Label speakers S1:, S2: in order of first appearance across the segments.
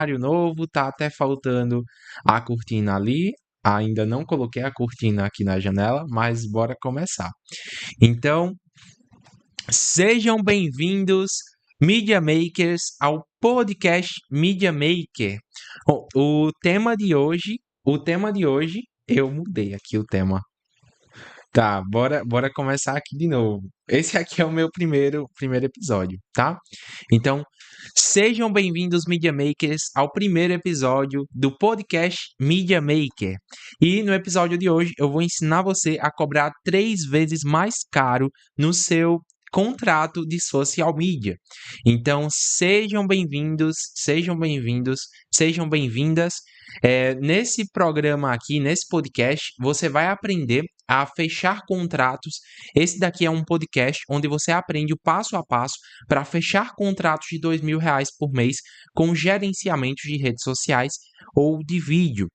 S1: cenário novo, tá até faltando a cortina ali. Ainda não coloquei a cortina aqui na janela, mas bora começar. Então, sejam bem-vindos, Media Makers, ao podcast Media Maker. O tema de hoje, eu mudei aqui o tema. Tá, bora começar aqui de novo. Esse aqui é o meu primeiro episódio, tá? Então, sejam bem-vindos, Media Makers, ao primeiro episódio do podcast Media Maker. E no episódio de hoje, eu vou ensinar você a cobrar 3 vezes mais caro no seu contrato de social media. Então, sejam bem-vindos, sejam bem-vindas. Nesse programa aqui, nesse podcast, você vai aprender a fechar contratos. Esse daqui é um podcast onde você aprende o passo a passo para fechar contratos de R$ 2.000 por mês com gerenciamento de redes sociais ou de vídeo.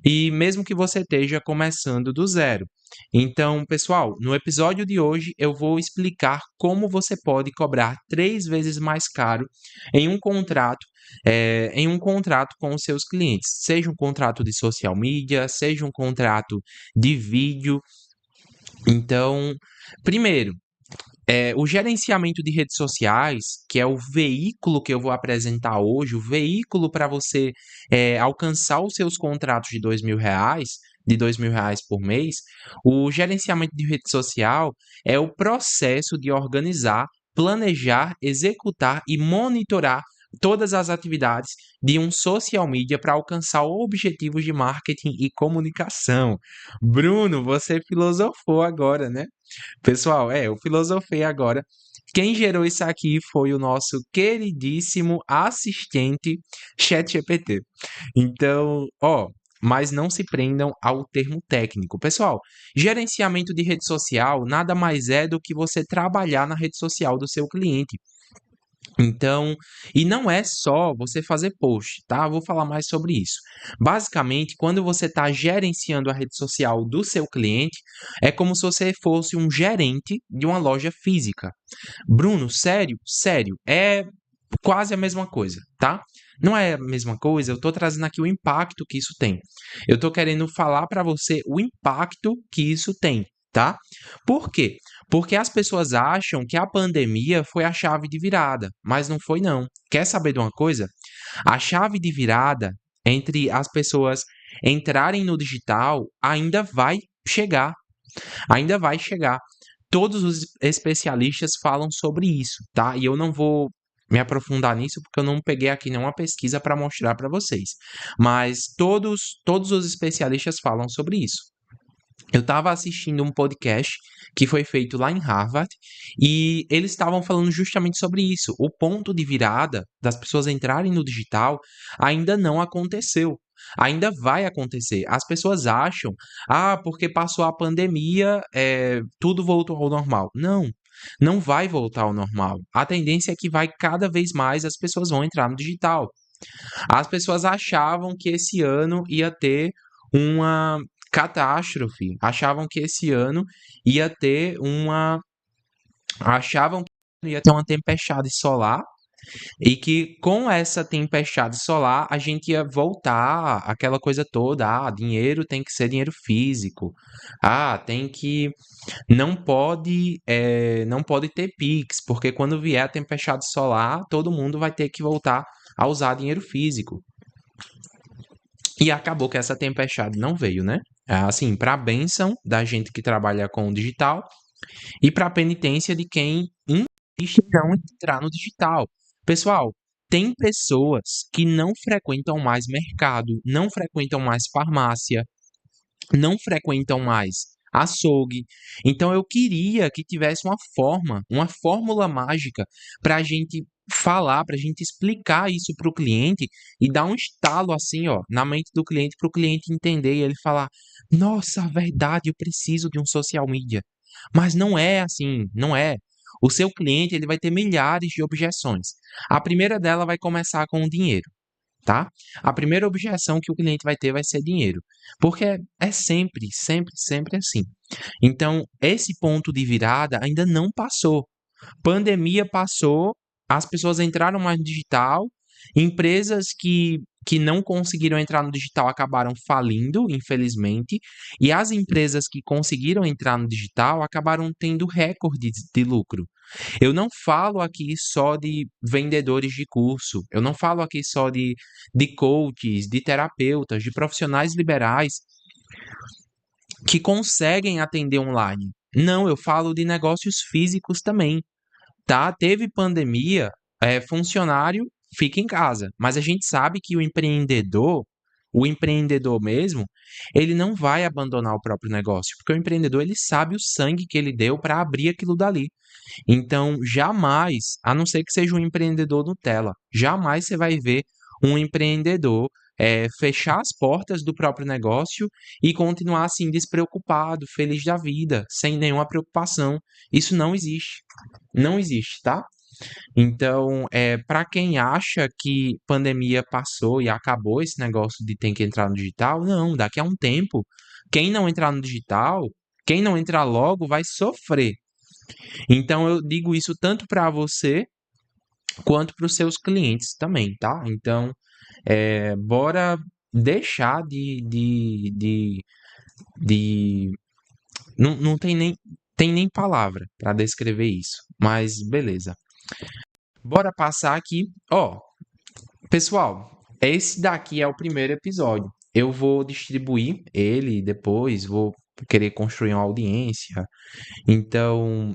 S1: E mesmo que você esteja começando do zero. Então, pessoal, no episódio de hoje eu vou explicar como você pode cobrar 3 vezes mais caro em um contrato com os seus clientes, seja um contrato de social media, seja um contrato de vídeo. Então, primeiro, o gerenciamento de redes sociais, que é o veículo que eu vou apresentar hoje, o veículo para você alcançar os seus contratos de R$ 2.000 por mês. O gerenciamento de rede social é o processo de organizar, planejar, executar e monitorar todas as atividades de um social media para alcançar objetivos de marketing e comunicação. Bruno, você filosofou agora, né? Pessoal, eu filosofei agora. Quem gerou isso aqui foi o nosso queridíssimo assistente ChatGPT. Então, mas não se prendam ao termo técnico. Pessoal, gerenciamento de rede social nada mais é do que você trabalhar na rede social do seu cliente. Então, e não é só você fazer post, tá? Vou falar mais sobre isso. Basicamente, quando você está gerenciando a rede social do seu cliente, é como se você fosse um gerente de uma loja física. Bruno, sério? Sério, é quase a mesma coisa, tá? Não é a mesma coisa, eu tô trazendo aqui o impacto que isso tem. Eu tô querendo falar para você o impacto que isso tem, tá? Por quê? Porque as pessoas acham que a pandemia foi a chave de virada, mas não foi não. Quer saber de uma coisa? A chave de virada entre as pessoas entrarem no digital ainda vai chegar, ainda vai chegar. Todos os especialistas falam sobre isso, tá? E eu não vou me aprofundar nisso porque eu não peguei aqui nenhuma pesquisa para mostrar para vocês. Mas todos os especialistas falam sobre isso. Eu estava assistindo um podcast que foi feito lá em Harvard e eles estavam falando justamente sobre isso. O ponto de virada das pessoas entrarem no digital ainda não aconteceu. Ainda vai acontecer. As pessoas acham, porque passou a pandemia, tudo voltou ao normal. Não, não vai voltar ao normal. A tendência é que vai cada vez mais as pessoas vão entrar no digital. As pessoas achavam que esse ano ia ter uma catástrofe, achavam que esse ano ia ter uma. Achavam que ia ter uma tempestade solar e que com essa tempestade solar a gente ia voltar aquela coisa toda. Dinheiro tem que ser dinheiro físico. Tem que. Não pode ter Pix, porque quando vier a tempestade solar, todo mundo vai ter que voltar a usar dinheiro físico. E acabou que essa tempestade não veio, né? Assim, para a bênção da gente que trabalha com o digital e para a penitência de quem insiste em não entrar no digital. Pessoal, tem pessoas que não frequentam mais mercado, não frequentam mais farmácia, não frequentam mais açougue. Então eu queria que tivesse uma fórmula mágica para a gente falar, para a gente explicar isso para o cliente e dar um estalo assim, na mente do cliente, para o cliente entender e ele falar: nossa, verdade, eu preciso de um social media. Mas não é assim, não é. O seu cliente ele vai ter milhares de objeções. A primeira dela vai começar com o dinheiro, tá? A primeira objeção que o cliente vai ter vai ser dinheiro, porque é sempre, sempre, sempre assim. Então, esse ponto de virada ainda não passou. Pandemia passou, as pessoas entraram mais no digital, empresas que que não conseguiram entrar no digital acabaram falindo, infelizmente, e as empresas que conseguiram entrar no digital acabaram tendo recordes de lucro. Eu não falo aqui só de vendedores de curso, eu não falo aqui só de coaches, de terapeutas, de profissionais liberais que conseguem atender online. Não, eu falo de negócios físicos também, tá? Teve pandemia, funcionário fica em casa, mas a gente sabe que o empreendedor mesmo, ele não vai abandonar o próprio negócio, porque o empreendedor ele sabe o sangue que ele deu para abrir aquilo dali. Então, jamais, a não ser que seja um empreendedor Nutella, jamais você vai ver um empreendedor fechar as portas do próprio negócio e continuar assim despreocupado, feliz da vida, sem nenhuma preocupação. Isso não existe. Não existe, tá? Então, para quem acha que pandemia passou e acabou esse negócio de ter que entrar no digital, não, daqui a um tempo, quem não entrar no digital, quem não entrar logo vai sofrer. Então eu digo isso tanto para você quanto para os seus clientes também, tá? Então, bora deixar de não tem nem palavra para descrever isso, mas beleza. Bora passar aqui, ó, pessoal, esse daqui é o primeiro episódio. Eu vou distribuir ele depois, vou querer construir uma audiência. Então,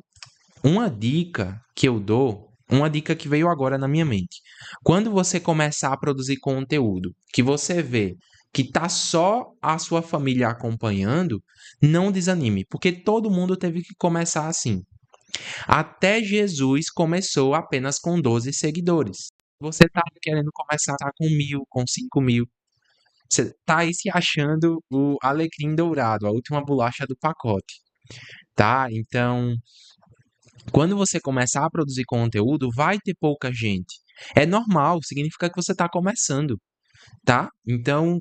S1: uma dica que eu dou, uma dica que veio agora na minha mente. Quando você começar a produzir conteúdo, que você vê que tá só a sua família acompanhando, não desanime, porque todo mundo teve que começar assim. Até Jesus começou apenas com 12 seguidores. Você tá querendo começar com 1.000, com 5.000. Você tá aí se achando o alecrim dourado, a última bolacha do pacote, tá? Então, quando você começar a produzir conteúdo, vai ter pouca gente. É normal, significa que você está começando, tá? Então,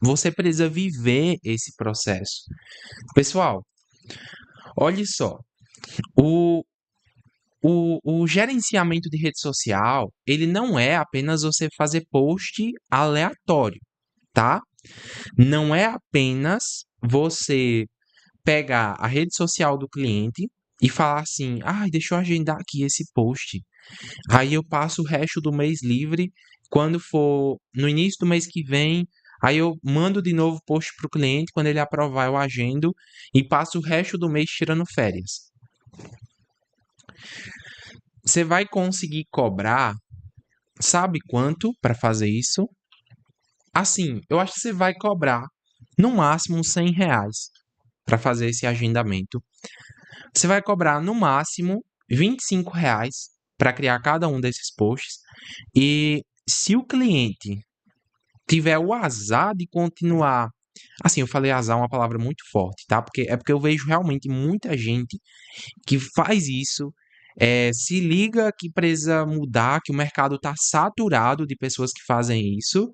S1: você precisa viver esse processo. Pessoal, olhe só. O, o gerenciamento de rede social, ele não é apenas você fazer post aleatório, tá? Não é apenas você pegar a rede social do cliente e falar assim: ah, deixa eu agendar aqui esse post. Aí eu passo o resto do mês livre. Quando for no início do mês que vem, aí eu mando de novo o post para o cliente. Quando ele aprovar, eu agendo e passo o resto do mês tirando férias. Você vai conseguir cobrar, sabe quanto para fazer isso? Assim, eu acho que você vai cobrar no máximo uns R$ 100 para fazer esse agendamento. Você vai cobrar no máximo R$ 25 para criar cada um desses posts. E se o cliente tiver o azar de continuar. Assim, eu falei azar é uma palavra muito forte, tá? Porque eu vejo realmente muita gente que faz isso, se liga que precisa mudar, que o mercado tá saturado de pessoas que fazem isso,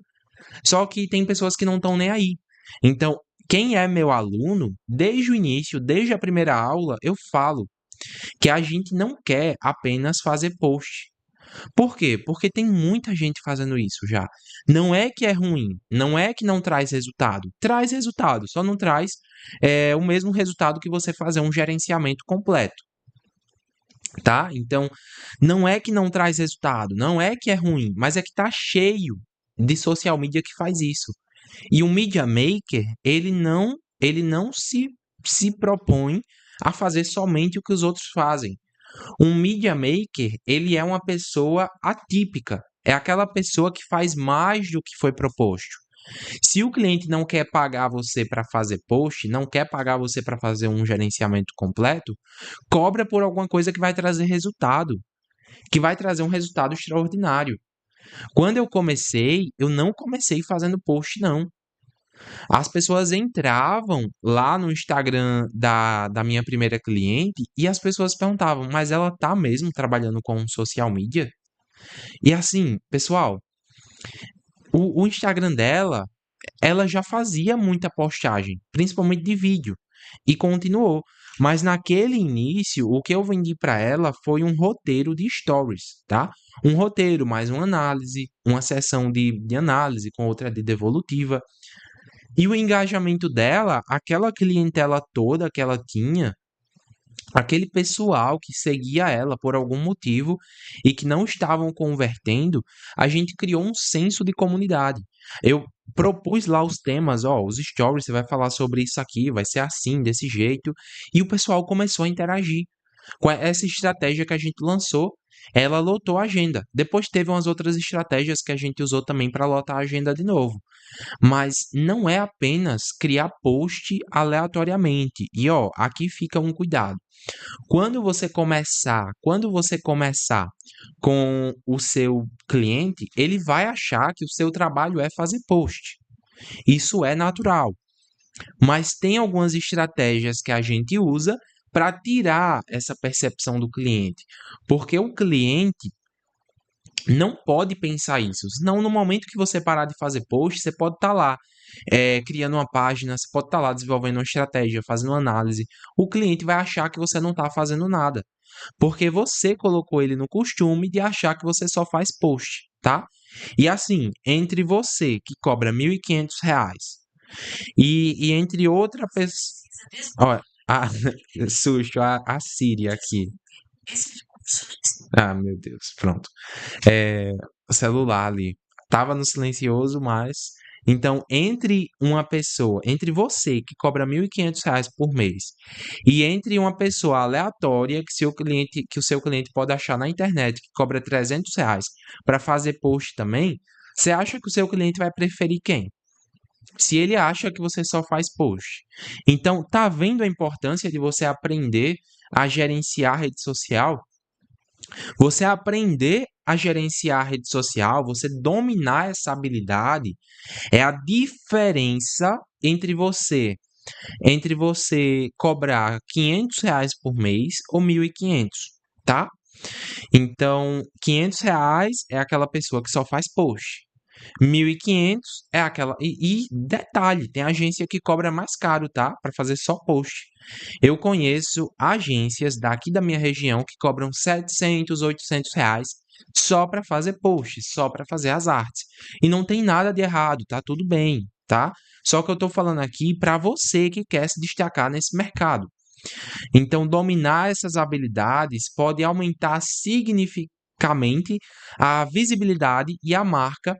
S1: só que tem pessoas que não estão nem aí. Então, quem é meu aluno, desde o início, desde a primeira aula, eu falo que a gente não quer apenas fazer post. Por quê? Porque tem muita gente fazendo isso já. Não é que é ruim, não é que não traz resultado, só não traz o mesmo resultado que você fazer um gerenciamento completo, tá? Então, não é que não traz resultado, não é que é ruim, mas é que tá cheio de social media que faz isso. E o Media Maker, ele não se propõe a fazer somente o que os outros fazem. Um media maker, ele é uma pessoa atípica. É aquela pessoa que faz mais do que foi proposto. Se o cliente não quer pagar você para fazer post, não quer pagar você para fazer um gerenciamento completo, cobra por alguma coisa que vai trazer resultado, que vai trazer um resultado extraordinário. Quando eu comecei, eu não comecei fazendo post, não. As pessoas entravam lá no Instagram da minha primeira cliente e as pessoas perguntavam, mas ela tá mesmo trabalhando com social media? E assim, pessoal, o Instagram dela, ela já fazia muita postagem, principalmente de vídeo, e continuou. Mas naquele início, o que eu vendi para ela foi um roteiro de stories, tá? Um roteiro, mais uma análise, uma sessão de análise com outra de devolutiva. E o engajamento dela, aquela clientela toda que ela tinha, aquele pessoal que seguia ela por algum motivo e que não estavam convertendo, a gente criou um senso de comunidade. Eu propus lá os temas, ó, os stories, você vai falar sobre isso aqui, vai ser assim, desse jeito, e o pessoal começou a interagir. Com essa estratégia que a gente lançou, ela lotou a agenda. Depois teve umas outras estratégias que a gente usou também para lotar a agenda de novo. Mas não é apenas criar post aleatoriamente. E ó, aqui fica um cuidado. Quando você começar com o seu cliente, ele vai achar que o seu trabalho é fazer post. Isso é natural. Mas tem algumas estratégias que a gente usa para tirar essa percepção do cliente. Porque o cliente não pode pensar isso. Senão, no momento que você parar de fazer post, você pode estar lá criando uma página, você pode estar lá desenvolvendo uma estratégia, fazendo uma análise. O cliente vai achar que você não está fazendo nada. Porque você colocou ele no costume de achar que você só faz post, tá? E assim, entre você que cobra R$ 1.500 e entre outra pessoa. Olha, susto, a Siri aqui. Ah, meu Deus, pronto. O celular ali tava no silencioso, mas. Então, entre você que cobra R$ 1.500 por mês e entre uma pessoa aleatória que o seu cliente pode achar na internet que cobra R$ 300 para fazer post também, você acha que o seu cliente vai preferir quem? Se ele acha que você só faz post. Então, tá vendo a importância de você aprender a gerenciar a rede social? Você aprender a gerenciar a rede social, você dominar essa habilidade, é a diferença entre você cobrar R$ 500 por mês ou 1.500, tá? Então, R$ 500 é aquela pessoa que só faz post. 1.500 é aquela. E detalhe, tem agência que cobra mais caro, tá? Para fazer só post. Eu conheço agências daqui da minha região que cobram R$ 700, R$ 800 só para fazer post, só para fazer as artes. E não tem nada de errado, tá tudo bem, tá? Só que eu tô falando aqui para você que quer se destacar nesse mercado. Então, dominar essas habilidades pode aumentar significativamente a visibilidade e a marca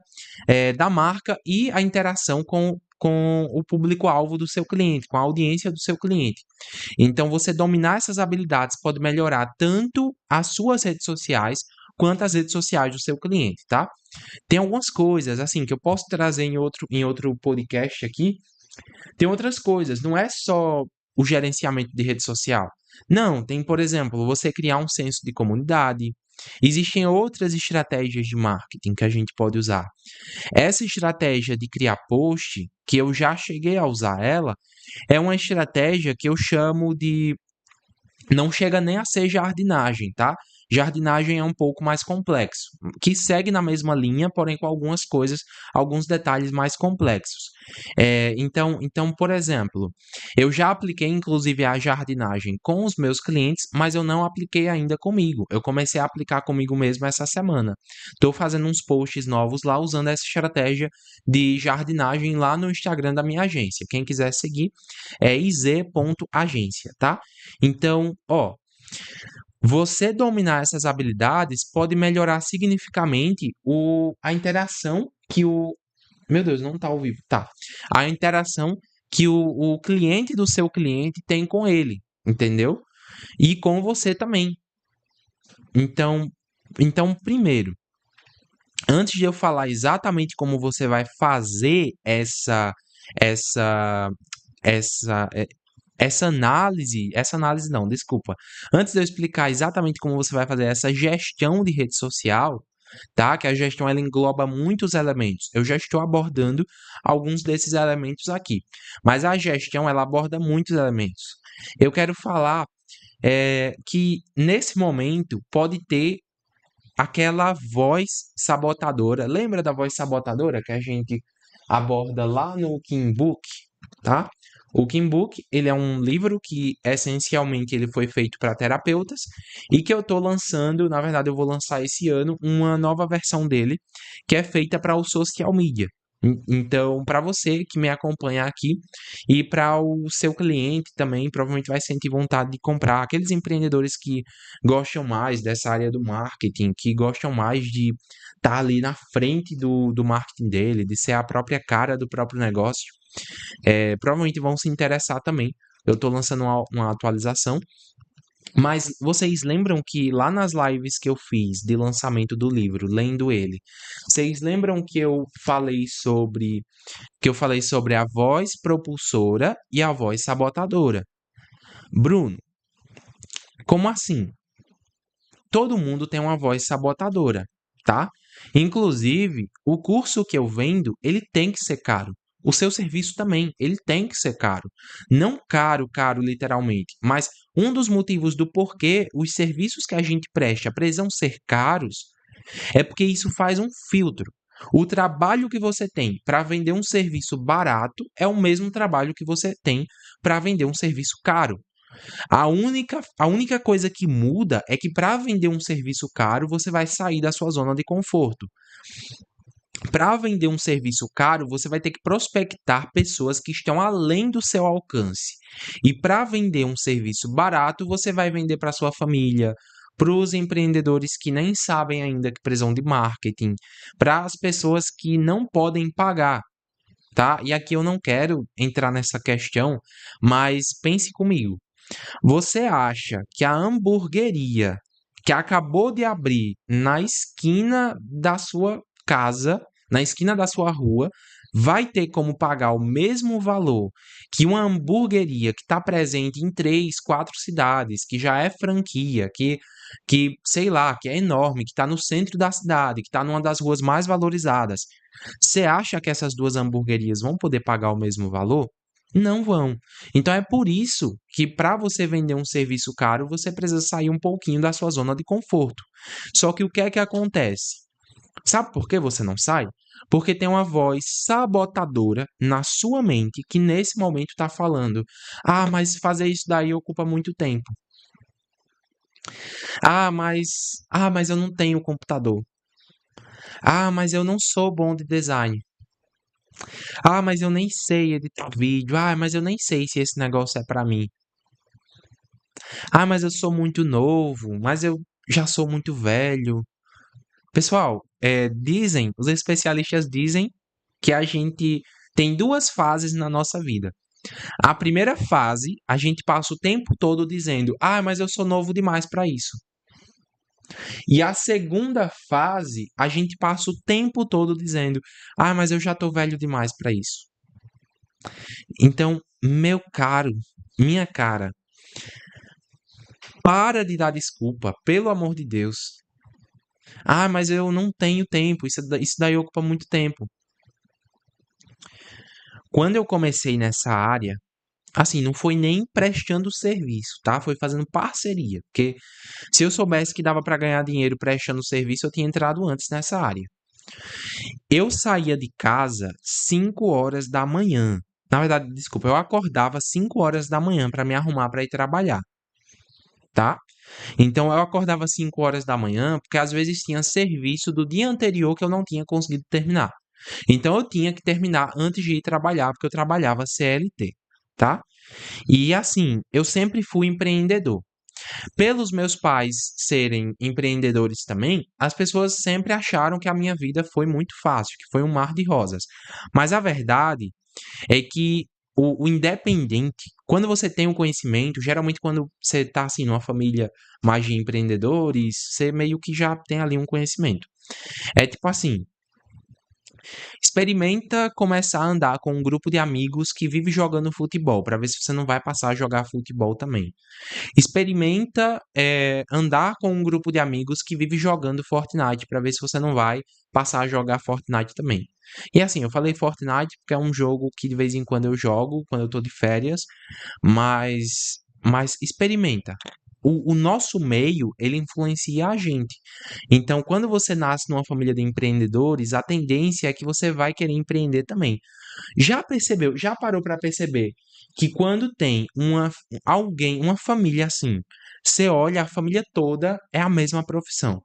S1: da marca e a interação com o público-alvo do seu cliente, com a audiência do seu cliente. Então, você dominar essas habilidades pode melhorar tanto as suas redes sociais quanto as redes sociais do seu cliente, tá? Tem algumas coisas assim que eu posso trazer em outro podcast aqui. Tem outras coisas, não é só o gerenciamento de rede social. Não, tem, por exemplo, você criar um senso de comunidade. Existem outras estratégias de marketing que a gente pode usar. Essa estratégia de criar post, que eu já cheguei a usar ela, é uma estratégia que eu chamo de não chega nem a ser jardinagem, tá? Jardinagem é um pouco mais complexo, que segue na mesma linha, porém com algumas coisas, alguns detalhes mais complexos. Então, por exemplo, eu já apliquei inclusive a jardinagem com os meus clientes, mas eu não apliquei ainda comigo. Eu comecei a aplicar comigo mesmo essa semana. Estou fazendo uns posts novos lá usando essa estratégia de jardinagem lá no Instagram da minha agência. Quem quiser seguir é iz.agência, tá? Então, ó, você dominar essas habilidades pode melhorar significativamente a interação que o. Meu Deus, não tá ao vivo. Tá. A interação que o cliente do seu cliente tem com ele, entendeu? E com você também. Então, primeiro, antes de eu falar exatamente como você vai fazer essa, essa, essa análise não, desculpa. Antes de eu explicar exatamente como você vai fazer essa gestão de rede social, tá? Que a gestão ela engloba muitos elementos. Eu já estou abordando alguns desses elementos aqui, mas a gestão ela aborda muitos elementos. Eu quero falar que nesse momento pode ter aquela voz sabotadora. Lembra da voz sabotadora que a gente aborda lá no Kim Book, tá? O Kimbook, ele é um livro que essencialmente ele foi feito para terapeutas e que eu estou lançando, na verdade eu vou lançar esse ano uma nova versão dele, que é feita para o social media. Então, para você que me acompanha aqui e para o seu cliente também, provavelmente vai sentir vontade de comprar. Aqueles empreendedores que gostam mais dessa área do marketing, que gostam mais de estar ali na frente do marketing dele, de ser a própria cara do próprio negócio, provavelmente vão se interessar também. Eu estou lançando uma atualização. Mas vocês lembram que lá nas lives que eu fiz de lançamento do livro, lendo ele, vocês lembram que eu falei sobre a voz propulsora e a voz sabotadora? Bruno, como assim? Todo mundo tem uma voz sabotadora, tá? Inclusive, o curso que eu vendo, ele tem que ser caro. O seu serviço também, ele tem que ser caro. Não caro, caro literalmente, mas um dos motivos do porquê os serviços que a gente presta precisam ser caros é porque isso faz um filtro. O trabalho que você tem para vender um serviço barato é o mesmo trabalho que você tem para vender um serviço caro. A única coisa que muda é que para vender um serviço caro, você vai sair da sua zona de conforto. Para vender um serviço caro, você vai ter que prospectar pessoas que estão além do seu alcance. E para vender um serviço barato, você vai vender para sua família, para os empreendedores que nem sabem ainda que precisam de marketing, para as pessoas que não podem pagar, tá? E aqui eu não quero entrar nessa questão, mas pense comigo. Você acha que a hamburgueria que acabou de abrir na esquina da sua casa, na esquina da sua rua, vai ter como pagar o mesmo valor que uma hamburgueria que está presente em 3, 4 cidades, que já é franquia, que sei lá, que é enorme, que está no centro da cidade, que está numa das ruas mais valorizadas? Você acha que essas duas hamburguerias vão poder pagar o mesmo valor? Não vão. Então é por isso que para você vender um serviço caro, você precisa sair um pouquinho da sua zona de conforto. Só que o que é que acontece? Sabe por que você não sai? Porque tem uma voz sabotadora na sua mente que nesse momento está falando: ah, mas fazer isso daí ocupa muito tempo. Ah, mas eu não tenho computador. Ah, mas eu não sou bom de design. Ah, mas eu nem sei editar vídeo. Ah, mas eu nem sei se esse negócio é para mim. Ah, mas eu sou muito novo, mas eu já sou muito velho. Pessoal, os especialistas dizem que a gente tem duas fases na nossa vida. A primeira fase, a gente passa o tempo todo dizendo: ah, mas eu sou novo demais para isso. E a segunda fase, a gente passa o tempo todo dizendo: ah, mas eu já tô velho demais para isso. Então, meu caro, minha cara, para de dar desculpa, pelo amor de Deus. Ah, mas eu não tenho tempo, isso daí ocupa muito tempo. Quando eu comecei nessa área, assim, não foi nem prestando serviço, tá? Foi fazendo parceria. Porque se eu soubesse que dava para ganhar dinheiro prestando serviço, eu tinha entrado antes nessa área. Eu saía de casa 5 horas da manhã. Na verdade, desculpa, eu acordava 5 horas da manhã para me arrumar para ir trabalhar, tá? Então eu acordava 5 horas da manhã, porque às vezes tinha serviço do dia anterior que eu não tinha conseguido terminar. Então eu tinha que terminar antes de ir trabalhar, porque eu trabalhava CLT, tá? E assim, eu sempre fui empreendedor. Pelos meus pais serem empreendedores também, as pessoas sempre acharam que a minha vida foi muito fácil, que foi um mar de rosas. Mas a verdade é que o independente, quando você tem um conhecimento, geralmente quando você está assim numa família mais de empreendedores, você meio que já tem ali um conhecimento. É tipo assim, experimenta começar a andar com um grupo de amigos que vive jogando futebol, para ver se você não vai passar a jogar futebol também. Experimenta andar com um grupo de amigos que vive jogando Fortnite, para ver se você não vai passar a jogar Fortnite também. E assim, eu falei Fortnite porque é um jogo que de vez em quando eu jogo, quando eu tô de férias, mas experimenta. o nosso meio, ele influencia a gente. Então, quando você nasce numa família de empreendedores, a tendência é que você vai querer empreender também. Já percebeu, já parou para perceber que quando tem uma família assim, você olha, a família toda é a mesma profissão.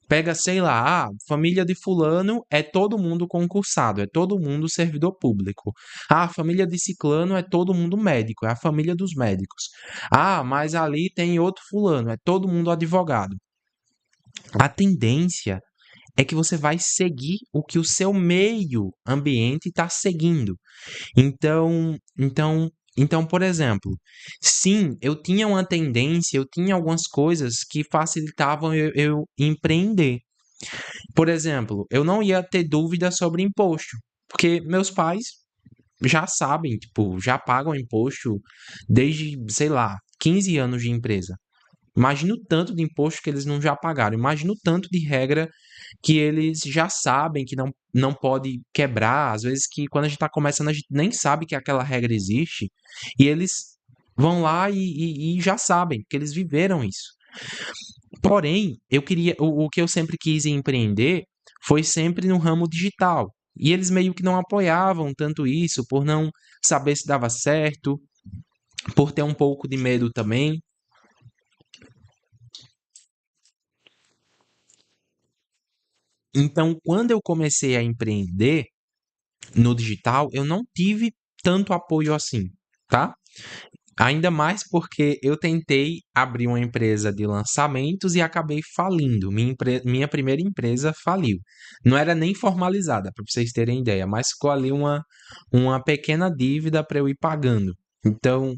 S1: Pega, sei lá, família de fulano é todo mundo concursado, é todo mundo servidor público. A família de ciclano é todo mundo médico, é a família dos médicos. Mas ali tem outro fulano, é todo mundo advogado. A tendência é que você vai seguir o que o seu meio ambiente está seguindo. Então, por exemplo, sim, eu tinha uma tendência, eu tinha algumas coisas que facilitavam eu empreender. Por exemplo, eu não ia ter dúvida sobre imposto, porque meus pais já sabem, tipo, já pagam imposto desde, sei lá, 15 anos de empresa. Imagina o tanto de imposto que eles não já pagaram. Imagina o tanto de regra que eles já sabem que não pode quebrar. Às vezes que quando a gente está começando, a gente nem sabe que aquela regra existe. E eles vão lá e já sabem, que eles viveram isso. Porém, o que eu sempre quis empreender foi sempre no ramo digital. E eles meio que não apoiavam tanto isso, por não saber se dava certo, por ter um pouco de medo também. Então, quando eu comecei a empreender no digital, eu não tive tanto apoio assim, tá? Ainda mais porque eu tentei abrir uma empresa de lançamentos e acabei falindo. Minha primeira empresa faliu. Não era nem formalizada, para vocês terem ideia, mas ficou ali uma pequena dívida para eu ir pagando. Então,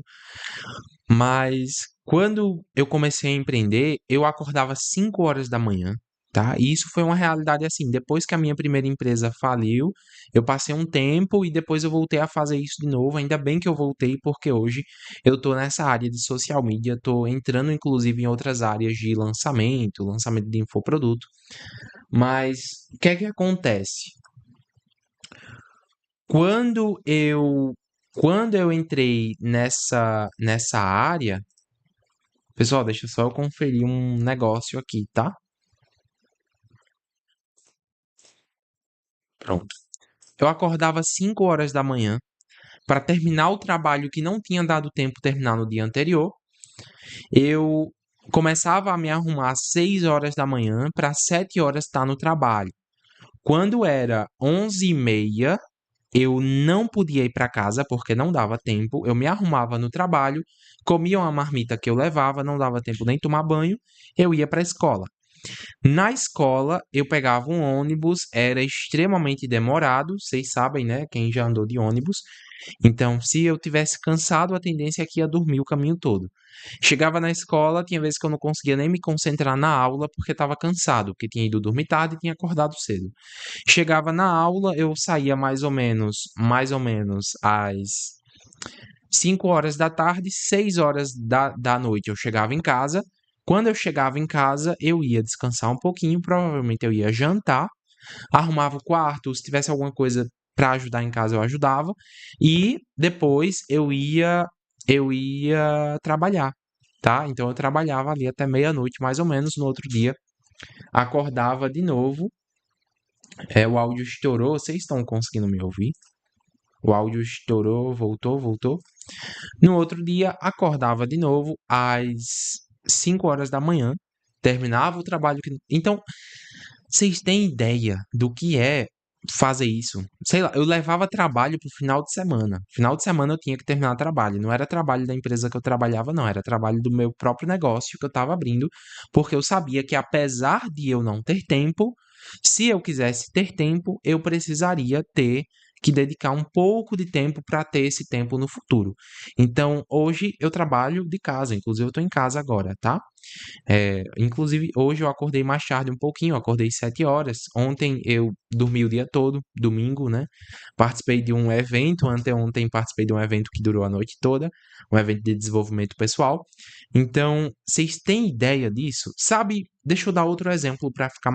S1: mas quando eu comecei a empreender, eu acordava 5 horas da manhã, tá? E isso foi uma realidade assim. Depois que a minha primeira empresa faliu, eu passei um tempo e depois eu voltei a fazer isso de novo. Ainda bem que eu voltei, porque hoje eu tô nessa área de social media, tô entrando inclusive em outras áreas de lançamento de infoproduto. Mas o que é que acontece? Quando eu quando eu entrei nessa área, pessoal, deixa só eu conferir um negócio aqui, tá? Pronto. Eu acordava 5 horas da manhã para terminar o trabalho que não tinha dado tempo terminar no dia anterior. Eu começava a me arrumar às 6 horas da manhã para 7 horas estar no trabalho. Quando era 11h30, eu não podia ir para casa porque não dava tempo. Eu me arrumava no trabalho, comia uma marmita que eu levava, não dava tempo nem tomar banho, eu ia para a escola. Na escola, eu pegava um ônibus, era extremamente demorado, vocês sabem, né? Quem já andou de ônibus. Então, se eu tivesse cansado, a tendência é que ia dormir o caminho todo. Chegava na escola, tinha vezes que eu não conseguia nem me concentrar na aula porque estava cansado, porque tinha ido dormir tarde e tinha acordado cedo. Chegava na aula, eu saía mais ou menos às 5 horas da tarde, 6 horas da noite eu chegava em casa. Quando eu chegava em casa, eu ia descansar um pouquinho, provavelmente eu ia jantar, arrumava o quarto, se tivesse alguma coisa para ajudar em casa eu ajudava, e depois eu ia trabalhar, tá? Então eu trabalhava ali até meia-noite, mais ou menos, no outro dia, acordava de novo, o áudio estourou, vocês estão conseguindo me ouvir? O áudio estourou, voltou. No outro dia, acordava de novo às 5 horas da manhã, terminava o trabalho. Então, vocês têm ideia do que é fazer isso? Sei lá, eu levava trabalho pro final de semana. Final de semana eu tinha que terminar trabalho. Não era trabalho da empresa que eu trabalhava, não. Era trabalho do meu próprio negócio que eu estava abrindo, porque eu sabia que apesar de eu não ter tempo, se eu quisesse ter tempo, eu precisaria ter que dedicar um pouco de tempo para ter esse tempo no futuro. Então, hoje eu trabalho de casa, inclusive eu estou em casa agora, tá? Inclusive, hoje eu acordei mais tarde um pouquinho, eu acordei 7 horas. Ontem eu dormi o dia todo, domingo, né? Participei de um evento, anteontem participei de um evento que durou a noite toda, um evento de desenvolvimento pessoal. Então, vocês têm ideia disso? Sabe, deixa eu dar outro exemplo para ficar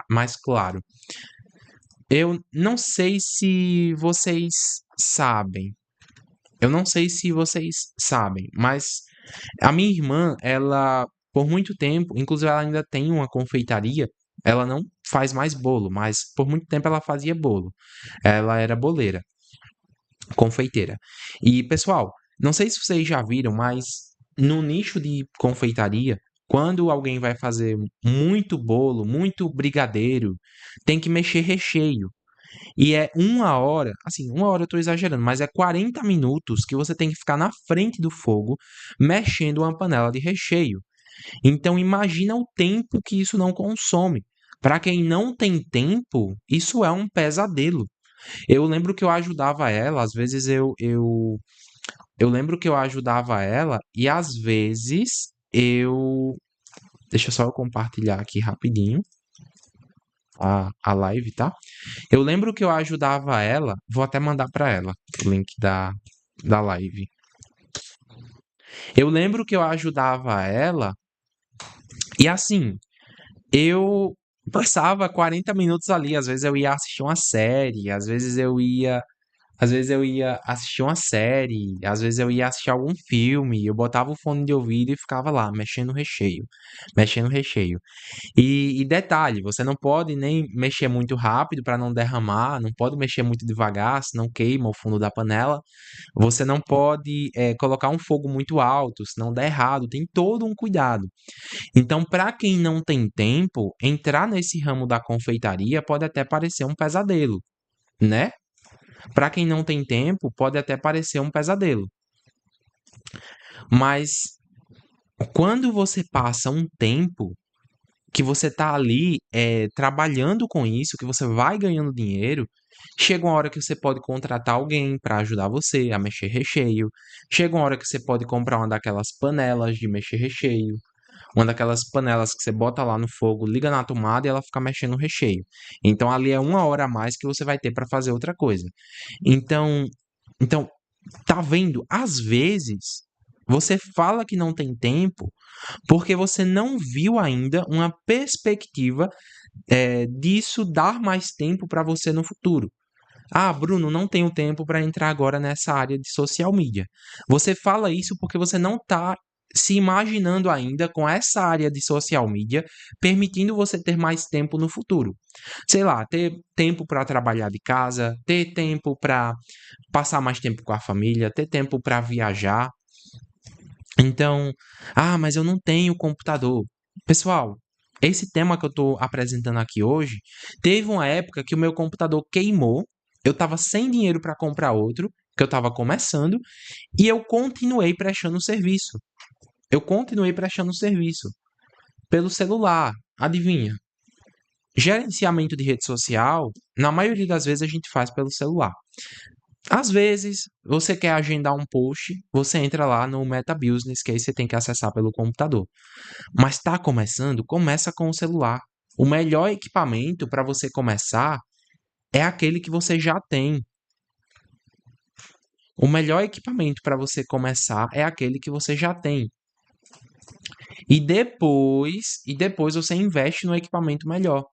S1: mais claro. Eu não sei se vocês sabem, eu não sei se vocês sabem, mas A minha irmã, ela, por muito tempo, inclusive ela ainda tem uma confeitaria, ela não faz mais bolo, mas por muito tempo ela fazia bolo. Ela era boleira, confeiteira. E, pessoal, não sei se vocês já viram, mas no nicho de confeitaria, quando alguém vai fazer muito bolo, muito brigadeiro, tem que mexer recheio. E é 1 hora, assim, 1 hora eu tô exagerando, mas é 40 minutos que você tem que ficar na frente do fogo mexendo uma panela de recheio. Então imagina o tempo que isso não consome. Para quem não tem tempo, isso é um pesadelo. Eu lembro que eu ajudava ela, às vezes eu lembro que eu ajudava ela e às vezes deixa só eu compartilhar aqui rapidinho a live, tá? Eu lembro que eu ajudava ela, vou até mandar para ela o link da live. Eu lembro que eu ajudava ela e assim, eu passava 40 minutos ali, às vezes eu ia assistir uma série, às vezes eu ia assistir uma série, às vezes eu ia assistir algum filme, eu botava o fone de ouvido e ficava lá, mexendo no recheio, mexendo no recheio. E detalhe, você não pode nem mexer muito rápido para não derramar, não pode mexer muito devagar, senão queima o fundo da panela. Você não pode colocar um fogo muito alto, senão dá errado. Tem todo um cuidado. Então, para quem não tem tempo, entrar nesse ramo da confeitaria pode até parecer um pesadelo, né? Para quem não tem tempo, pode até parecer um pesadelo. Mas quando você passa um tempo que você tá ali trabalhando com isso, que você vai ganhando dinheiro, chega uma hora que você pode contratar alguém para ajudar você a mexer recheio. Chega uma hora que você pode comprar uma daquelas panelas de mexer recheio. Uma daquelas panelas que você bota lá no fogo, liga na tomada e ela fica mexendo o recheio. Então ali é 1 hora a mais que você vai ter para fazer outra coisa. Então, então, tá vendo? Às vezes você fala que não tem tempo porque você não viu ainda uma perspectiva disso dar mais tempo para você no futuro. Ah, Bruno, não tenho tempo para entrar agora nessa área de social media. Você fala isso porque você não está se imaginando ainda com essa área de social media, permitindo você ter mais tempo no futuro. Sei lá, ter tempo para trabalhar de casa, ter tempo para passar mais tempo com a família, ter tempo para viajar. Então, mas eu não tenho computador. Pessoal, esse tema que eu estou apresentando aqui hoje, teve uma época que o meu computador queimou, eu estava sem dinheiro para comprar outro, que eu estava começando, e eu continuei prestando serviço. Eu continuei prestando serviço pelo celular. Adivinha? Gerenciamento de rede social, na maioria das vezes a gente faz pelo celular. Às vezes, você quer agendar um post, você entra lá no Meta Business, que aí você tem que acessar pelo computador. Mas está começando? Começa com o celular. O melhor equipamento para você começar é aquele que você já tem. O melhor equipamento para você começar é aquele que você já tem. E depois você investe no equipamento melhor.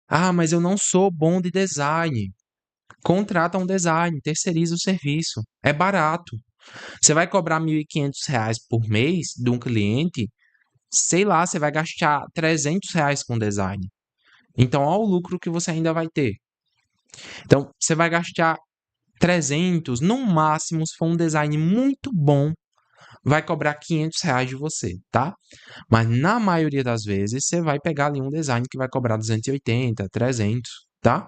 S1: Ah, mas eu não sou bom de design. Contrata um design, terceiriza o serviço. É barato. Você vai cobrar R$ 1.500 por mês de um cliente, sei lá, você vai gastar R$ 300 com design. Então, olha o lucro que você ainda vai ter. Então, você vai gastar 300, no máximo, se for um design muito bom, vai cobrar R$ 500 de você, tá? Mas na maioria das vezes, você vai pegar ali um design que vai cobrar 280, 300, tá?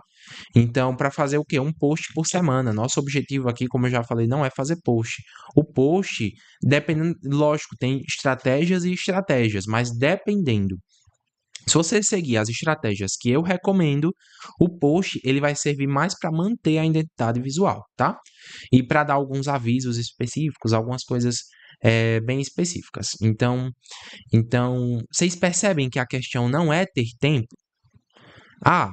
S1: Então, para fazer o quê? Um post por semana. Nosso objetivo aqui, como eu já falei, não é fazer post. O post, dependendo, lógico, tem estratégias e estratégias, mas dependendo. Se você seguir as estratégias que eu recomendo, o post ele vai servir mais para manter a identidade visual, tá? E para dar alguns avisos específicos, algumas coisas bem específicas. Então, vocês percebem que a questão não é ter tempo? Ah,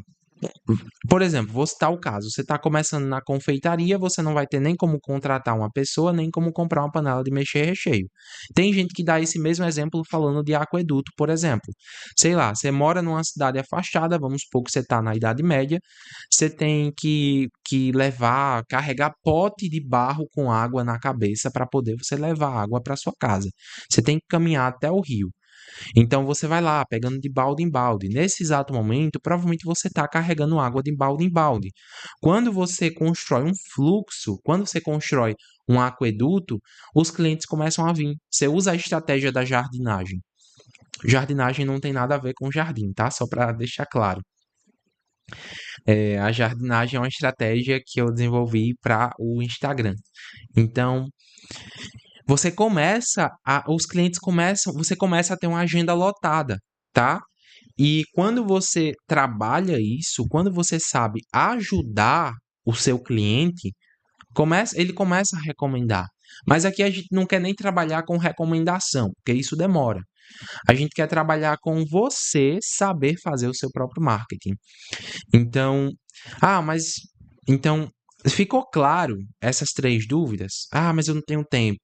S1: Por exemplo, vou citar o caso, você está começando na confeitaria, você não vai ter nem como contratar uma pessoa, nem como comprar uma panela de mexer recheio. Tem gente que dá esse mesmo exemplo falando de aqueduto, por exemplo. Sei lá, você mora numa cidade afastada, vamos supor que você está na Idade Média, você tem que levar, carregar pote de barro com água na cabeça para poder você levar água para sua casa. Você tem que caminhar até o rio. Então você vai lá, pegando de balde em balde. Nesse exato momento, provavelmente você está carregando água de balde em balde. Quando você constrói um fluxo, quando você constrói um aqueduto, os clientes começam a vir. Você usa a estratégia da jardinagem. Jardinagem não tem nada a ver com jardim, tá? Só para deixar claro. A jardinagem é uma estratégia que eu desenvolvi para o Instagram. Então, os clientes começam, você começa a ter uma agenda lotada, tá? E quando você trabalha isso, quando você sabe ajudar o seu cliente, ele começa a recomendar. Mas aqui a gente não quer nem trabalhar com recomendação, porque isso demora. A gente quer trabalhar com você saber fazer o seu próprio marketing. Então, mas então ficou claro essas três dúvidas? Mas eu não tenho tempo.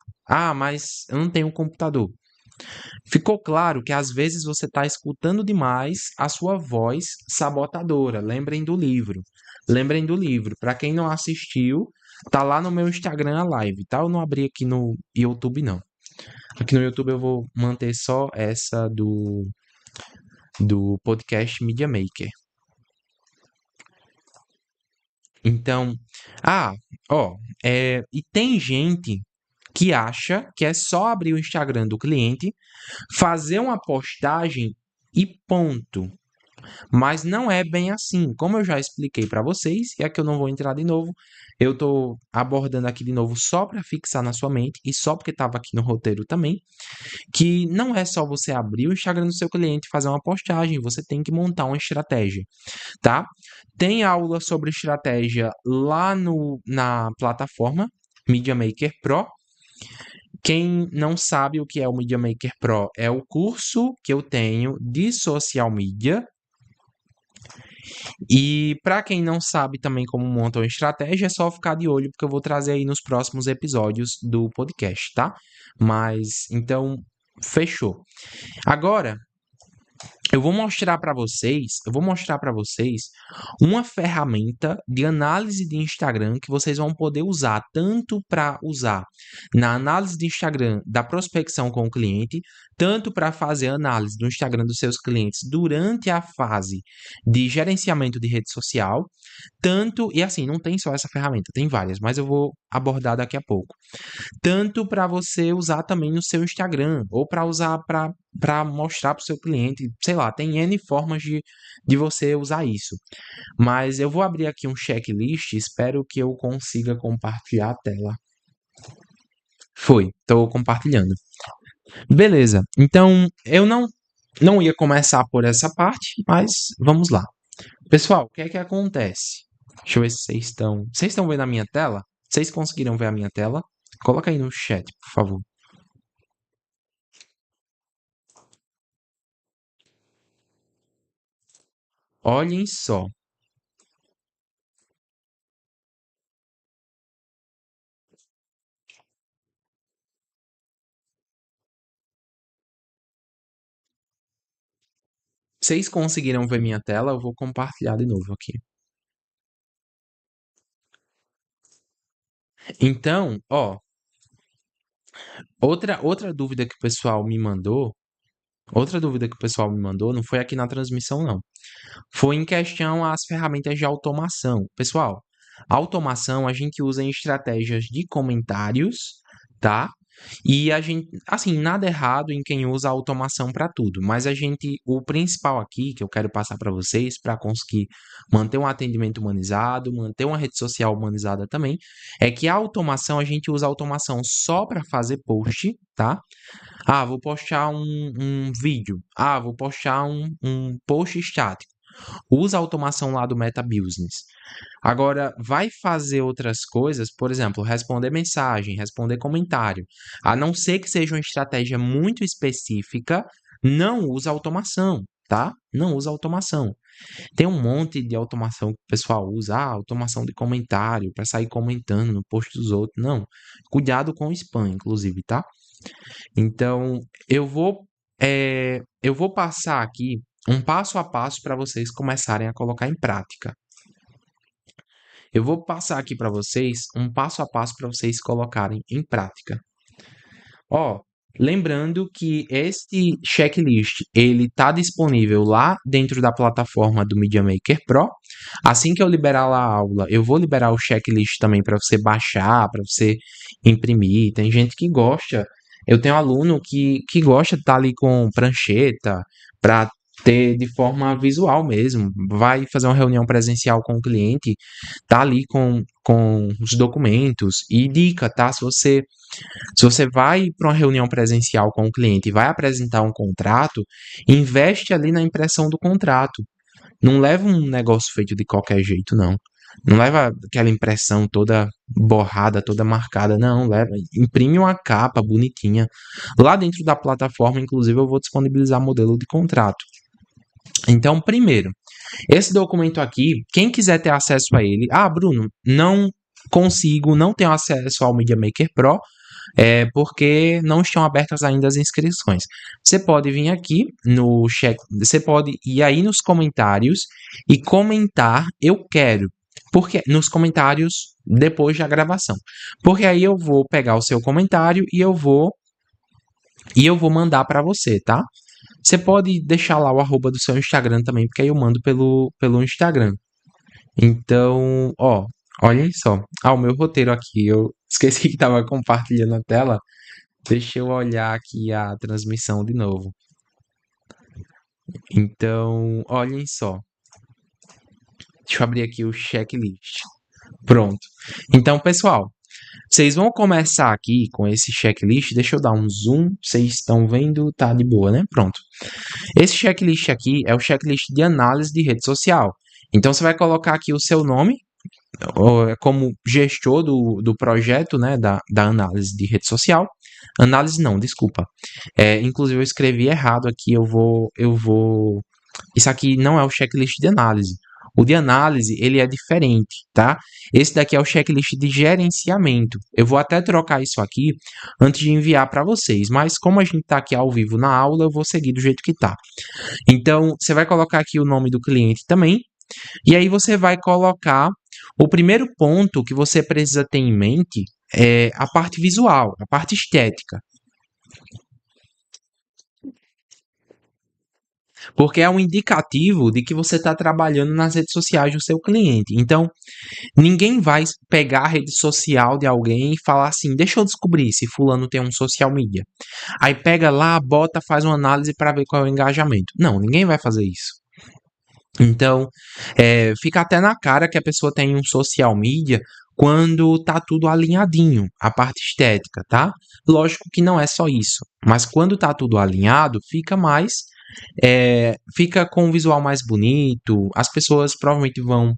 S1: Mas eu não tenho um computador. Ficou claro que às vezes você está escutando demais a sua voz sabotadora. Lembrem do livro. Lembrem do livro. Para quem não assistiu, tá lá no meu Instagram a live, tá? Eu não abri aqui no YouTube, não. Aqui no YouTube eu vou manter só essa do podcast Media Maker. Então, e tem gente que acha que é só abrir o Instagram do cliente, fazer uma postagem e ponto. Mas não é bem assim. Como eu já expliquei para vocês, e aqui eu não vou entrar de novo, eu estou abordando aqui de novo só para fixar na sua mente e só porque estava aqui no roteiro também, que não é só você abrir o Instagram do seu cliente e fazer uma postagem, você tem que montar uma estratégia, tá? Tem aula sobre estratégia lá na plataforma Media Maker Pro. Quem não sabe o que é o Media Maker Pro, é o curso que eu tenho de social media. E para quem não sabe também como monta uma estratégia, é só ficar de olho, porque eu vou trazer aí nos próximos episódios do podcast, tá? Mas então, fechou. Agora, eu vou mostrar para vocês uma ferramenta de análise de Instagram que vocês vão poder usar tanto para usar na análise de Instagram da prospecção com o cliente, tanto para fazer análise do Instagram dos seus clientes durante a fase de gerenciamento de rede social, tanto e assim, não tem só essa ferramenta, tem várias, mas eu vou abordar daqui a pouco tanto para você usar também no seu Instagram, ou para usar para mostrar para o seu cliente, sei lá, tem N formas de você usar isso. Mas eu vou abrir aqui um checklist, espero que eu consiga compartilhar a tela. Foi, estou compartilhando. Beleza, então eu não ia começar por essa parte, mas vamos lá. Pessoal, o que é que acontece? Deixa eu ver se vocês estão. Vocês estão vendo a minha tela? Vocês conseguiram ver a minha tela? Coloca aí no chat, por favor. Olhem só. Vocês conseguiram ver minha tela? Eu vou compartilhar de novo aqui. Então, outra dúvida que o pessoal me mandou, não foi aqui na transmissão não. Foi em questão às ferramentas de automação. Pessoal, automação a gente usa em estratégias de comentários, tá? E a gente, assim, nada errado em quem usa a automação para tudo, mas o principal aqui que eu quero passar para vocês, para conseguir manter um atendimento humanizado, manter uma rede social humanizada também, é que a automação, a gente usa a automação só para fazer post, tá? Vou postar um vídeo. Vou postar um post estático. Usa a automação lá do Meta Business. Agora, vai fazer outras coisas, por exemplo, responder mensagem, responder comentário. A não ser que seja uma estratégia muito específica, não usa automação, tá? Não usa automação. Tem um monte de automação que o pessoal usa, automação de comentário, para sair comentando no post dos outros. Não. Cuidado com o spam, inclusive, tá? Então, eu vou passar aqui um passo a passo para vocês começarem a colocar em prática. Eu vou passar aqui para vocês um passo a passo para vocês colocarem em prática. Ó, lembrando que este checklist ele está disponível lá dentro da plataforma do Media Maker Pro. Assim que eu liberar lá a aula, eu vou liberar o checklist também para você baixar, para você imprimir. Tem gente que gosta. Eu tenho aluno que gosta de estar ali com prancheta para ter de forma visual mesmo. Vai fazer uma reunião presencial com o cliente, tá ali com os documentos. E dica, tá? Se você vai para uma reunião presencial com o cliente e vai apresentar um contrato, investe ali na impressão do contrato. Não leva um negócio feito de qualquer jeito, não. Não leva aquela impressão toda borrada, toda marcada, não. Leva, imprime uma capa bonitinha. Lá dentro da plataforma, inclusive, eu vou disponibilizar modelo de contrato. Então, primeiro, esse documento aqui, quem quiser ter acesso a ele, Bruno, não consigo, não tenho acesso ao Media Maker Pro, porque não estão abertas ainda as inscrições. Você pode vir aqui no chat, você pode ir aí nos comentários e comentar eu quero, porque nos comentários depois da gravação. Porque aí eu vou pegar o seu comentário e eu vou mandar para você, tá? Você pode deixar lá o arroba do seu Instagram também, porque aí eu mando pelo Instagram. Então, olhem só. O meu roteiro aqui, eu esqueci que estava compartilhando a tela. Deixa eu olhar aqui a transmissão de novo. Então, olhem só. Deixa eu abrir aqui o checklist. Pronto. Então, pessoal, vocês vão começar aqui com esse checklist. Deixa eu dar um zoom. Vocês estão vendo? Tá de boa, né? Pronto. Esse checklist aqui é o checklist de análise de rede social. Então, você vai colocar aqui o seu nome, como gestor do projeto, né, da análise de rede social. Análise não, desculpa. Inclusive eu escrevi errado aqui, Isso aqui não é o checklist de análise. O de análise, ele é diferente, tá? Esse daqui é o checklist de gerenciamento. Eu vou até trocar isso aqui antes de enviar para vocês, mas como a gente está aqui ao vivo na aula, eu vou seguir do jeito que tá. Então, você vai colocar aqui o nome do cliente também, e aí você vai colocar o primeiro ponto que você precisa ter em mente é a parte visual, a parte estética. Porque é um indicativo de que você está trabalhando nas redes sociais do seu cliente. Então, ninguém vai pegar a rede social de alguém e falar assim: deixa eu descobrir se fulano tem um social media. Aí pega lá, bota, faz uma análise para ver qual é o engajamento. Não, ninguém vai fazer isso. Então, fica até na cara que a pessoa tem um social media quando tá tudo alinhadinho, a parte estética, tá? Lógico que não é só isso, mas quando tá tudo alinhado, fica com um visual mais bonito, as pessoas provavelmente vão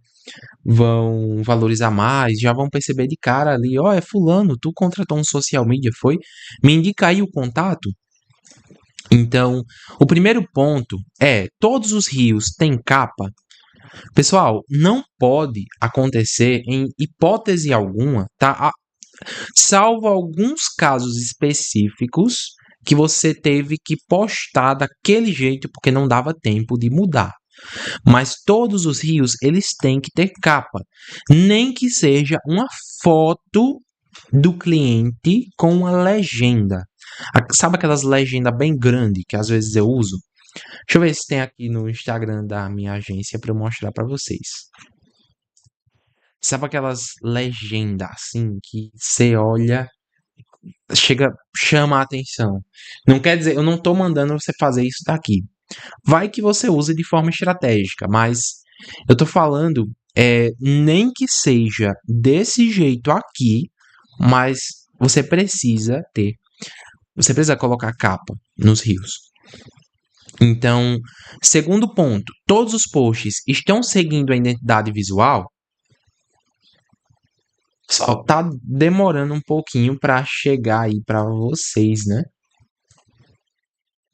S1: valorizar mais, já vão perceber de cara ali, é fulano, tu contratou um social media, foi? Me indica aí o contato. Então, o primeiro ponto é: todos os rios têm capa? Pessoal, não pode acontecer em hipótese alguma, tá? Salvo alguns casos específicos que você teve que postar daquele jeito porque não dava tempo de mudar. Mas todos os rios, eles têm que ter capa. Nem que seja uma foto do cliente com uma legenda. Sabe aquelas legendas bem grandes que às vezes eu uso? Deixa eu ver se tem aqui no Instagram da minha agência para eu mostrar para vocês. Sabe aquelas legendas assim que você olha, chama a atenção. Não quer dizer, eu não tô mandando você fazer isso daqui. Vai que você use de forma estratégica, mas eu tô falando, nem que seja desse jeito aqui, mas você precisa colocar capa nos rios. Então, segundo ponto, todos os posts estão seguindo a identidade visual? Só tá demorando um pouquinho para chegar aí para vocês, né?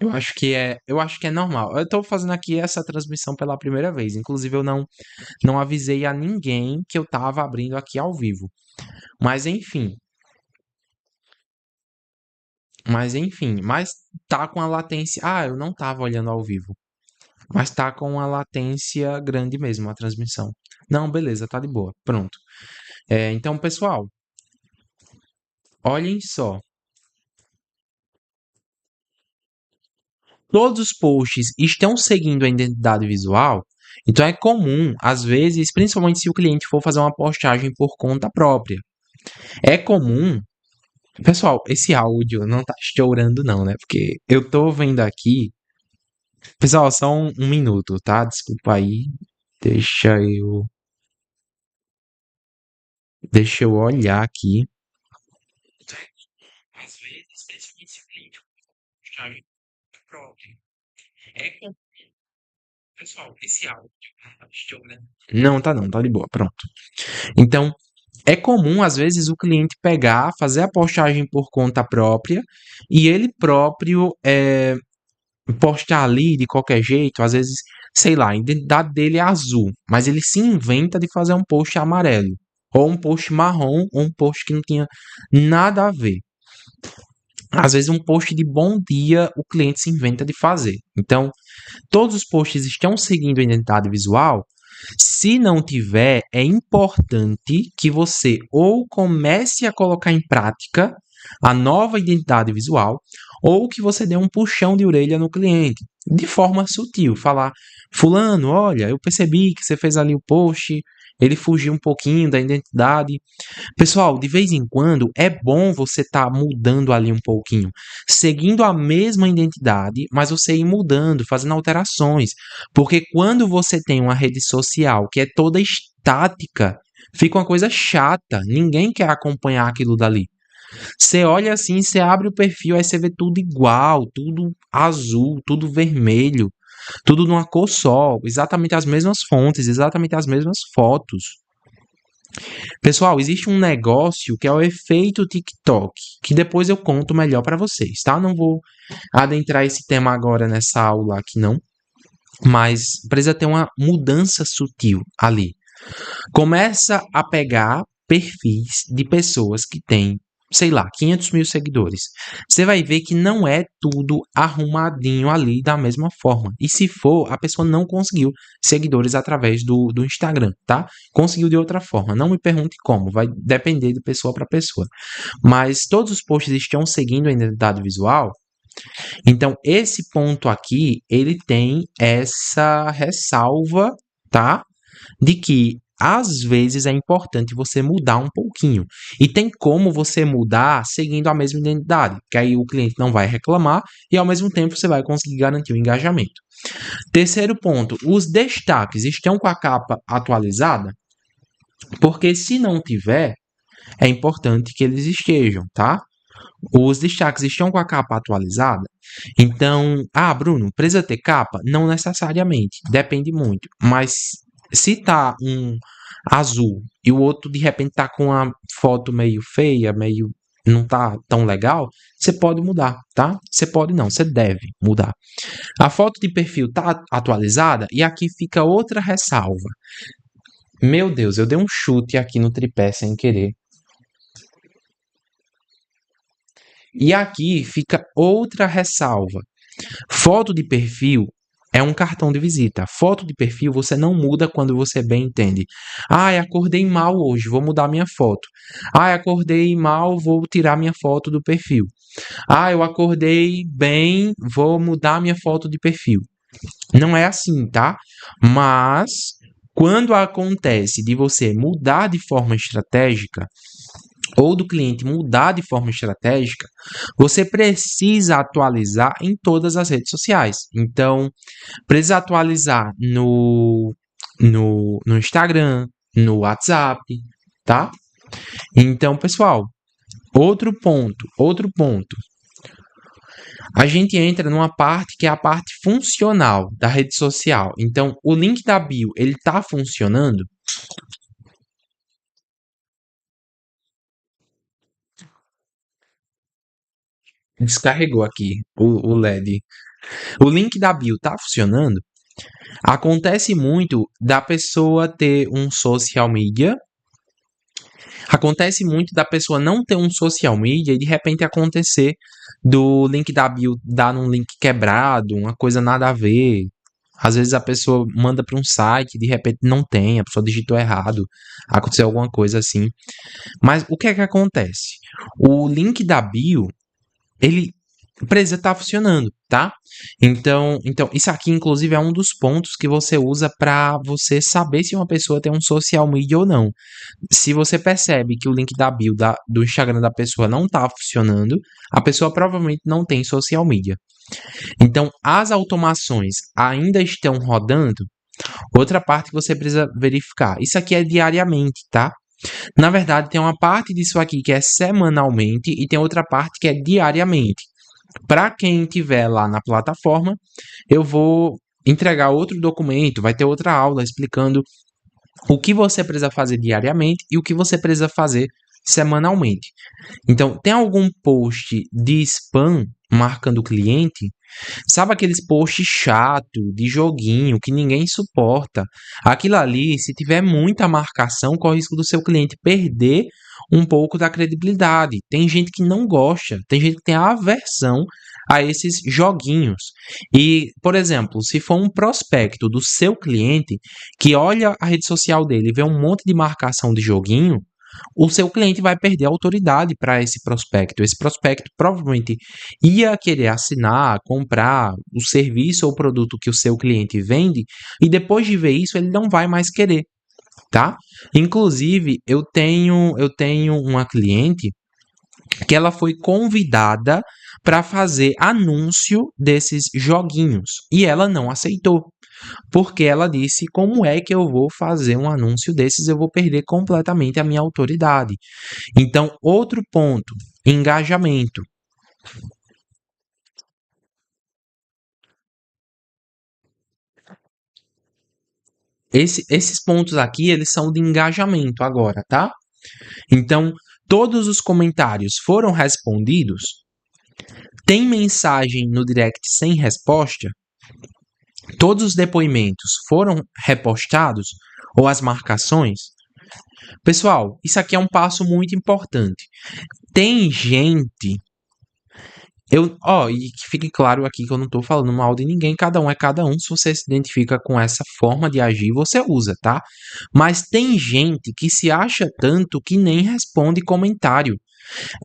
S1: eu acho que é normal. Eu tô fazendo aqui essa transmissão pela primeira vez. Inclusive, eu não avisei a ninguém que eu tava abrindo aqui ao vivo. Mas enfim, mas tá com a latência. Ah, eu não tava olhando ao vivo. Mas tá com uma latência grande mesmo a transmissão. Não, beleza, tá de boa. Pronto. Então, pessoal, olhem só. Todos os posts estão seguindo a identidade visual, então é comum, às vezes, principalmente se o cliente for fazer uma postagem por conta própria. É comum. Pessoal, esse áudio não tá estourando, não, né? Porque eu tô vendo aqui. Pessoal, só um minuto, tá? Desculpa aí. Deixa eu. Deixa eu olhar aqui. Às vezes, principalmente se o cliente for postagem própria. É comum. Pessoal, esse áudio não tá estourando. Não, tá não, tá de boa, pronto. Então, é comum, às vezes, o cliente pegar, fazer a postagem por conta própria e ele próprio postar ali de qualquer jeito. Às vezes, sei lá, a identidade dele é azul, mas ele se inventa de fazer um post amarelo, ou um post marrom, ou um post que não tinha nada a ver. Às vezes, um post de bom dia o cliente se inventa de fazer. Então, todos os posts estão seguindo a identidade visual. Se não tiver, é importante que você ou comece a colocar em prática a nova identidade visual, ou que você dê um puxão de orelha no cliente, de forma sutil. Falar, fulano, olha, eu percebi que você fez ali o post, ele fugiu um pouquinho da identidade. Pessoal, de vez em quando é bom você estar mudando ali um pouquinho, seguindo a mesma identidade, mas você ir mudando, fazendo alterações, porque quando você tem uma rede social que é toda estática, fica uma coisa chata, ninguém quer acompanhar aquilo dali. Você olha assim, você abre o perfil, aí você vê tudo igual, tudo azul, tudo vermelho, tudo numa cor só, exatamente as mesmas fontes, exatamente as mesmas fotos. Pessoal, existe um negócio que é o efeito TikTok, que depois eu conto melhor para vocês, tá? Não vou adentrar esse tema agora nessa aula aqui não, mas precisa ter uma mudança sutil ali. Começa a pegar perfis de pessoas que têm, sei lá, 500 mil seguidores. Você vai ver que não é tudo arrumadinho ali da mesma forma. E se for, a pessoa não conseguiu seguidores através do Instagram, tá? Conseguiu de outra forma. Não me pergunte como, vai depender de pessoa para pessoa. Mas todos os posts estão seguindo a identidade visual. Então, esse ponto aqui, ele tem essa ressalva, tá? De que às vezes é importante você mudar um pouquinho. E tem como você mudar seguindo a mesma identidade, que aí o cliente não vai reclamar e ao mesmo tempo você vai conseguir garantir o engajamento. Terceiro ponto, os destaques estão com a capa atualizada? Porque se não tiver, é importante que eles estejam, tá? Os destaques estão com a capa atualizada? Então, Bruno, precisa ter capa? Não necessariamente, depende muito. Mas se tá um azul e o outro de repente tá com a foto meio feia, meio não tá tão legal, você pode mudar, tá? Você pode não, você deve mudar. A foto de perfil tá atualizada e aqui fica outra ressalva. Meu Deus, eu dei um chute aqui no tripé sem querer. E aqui fica outra ressalva. Foto de perfil é um cartão de visita. Foto de perfil você não muda quando você bem entende. Acordei mal hoje, vou mudar minha foto. Acordei mal, vou tirar minha foto do perfil. Eu acordei bem, vou mudar minha foto de perfil. Não é assim, tá? Mas quando acontece de você mudar de forma estratégica, ou do cliente mudar de forma estratégica, você precisa atualizar em todas as redes sociais. Então, precisa atualizar no Instagram, no WhatsApp, tá? Então, pessoal, outro ponto. A gente entra numa parte que é a parte funcional da rede social. Então, o link da bio, ele tá funcionando? Descarregou aqui o LED. O link da bio tá funcionando? Acontece muito da pessoa ter um social media. Acontece muito da pessoa não ter um social media e de repente acontecer do link da bio dar num link quebrado, uma coisa nada a ver. Às vezes a pessoa manda para um site e de repente não tem, a pessoa digitou errado, aconteceu alguma coisa assim. Mas o que é que acontece? O link da bio, ele precisa estar funcionando, tá? Então, isso aqui, inclusive, é um dos pontos que você usa para você saber se uma pessoa tem um social media ou não. Se você percebe que o link da bio do Instagram da pessoa não está funcionando, a pessoa provavelmente não tem social media. Então, as automações ainda estão rodando. Outra parte que você precisa verificar. Isso aqui é diariamente, tá? Na verdade, tem uma parte disso aqui que é semanalmente e tem outra parte que é diariamente. Para quem tiver lá na plataforma, eu vou entregar outro documento, vai ter outra aula explicando o que você precisa fazer diariamente e o que você precisa fazer semanalmente. Então, tem algum post de spam marcando o cliente? Sabe aqueles posts chato de joguinho que ninguém suporta? Aquilo ali, se tiver muita marcação, corre o risco do seu cliente perder um pouco da credibilidade. Tem gente que não gosta, tem gente que tem aversão a esses joguinhos. E, por exemplo, se for um prospecto do seu cliente que olha a rede social dele e vê um monte de marcação de joguinho, o seu cliente vai perder a autoridade para esse prospecto. Esse prospecto provavelmente ia querer assinar, comprar o serviço ou produto que o seu cliente vende, e depois de ver isso, ele não vai mais querer, tá? Inclusive, eu tenho uma cliente que ela foi convidada para fazer anúncio desses joguinhos e ela não aceitou. Porque ela disse: como é que eu vou fazer um anúncio desses? Eu vou perder completamente a minha autoridade. Então, outro ponto: engajamento. Esses pontos aqui, eles são de engajamento agora, tá? Então, todos os comentários foram respondidos? Tem mensagem no direct sem resposta? Todos os depoimentos foram repostados? Ou as marcações? Pessoal, isso aqui é um passo muito importante. Tem gente. E que fique claro aqui que eu não tô falando mal de ninguém, cada um é cada um. Se você se identifica com essa forma de agir, você usa, tá? Mas tem gente que se acha tanto que nem responde comentário.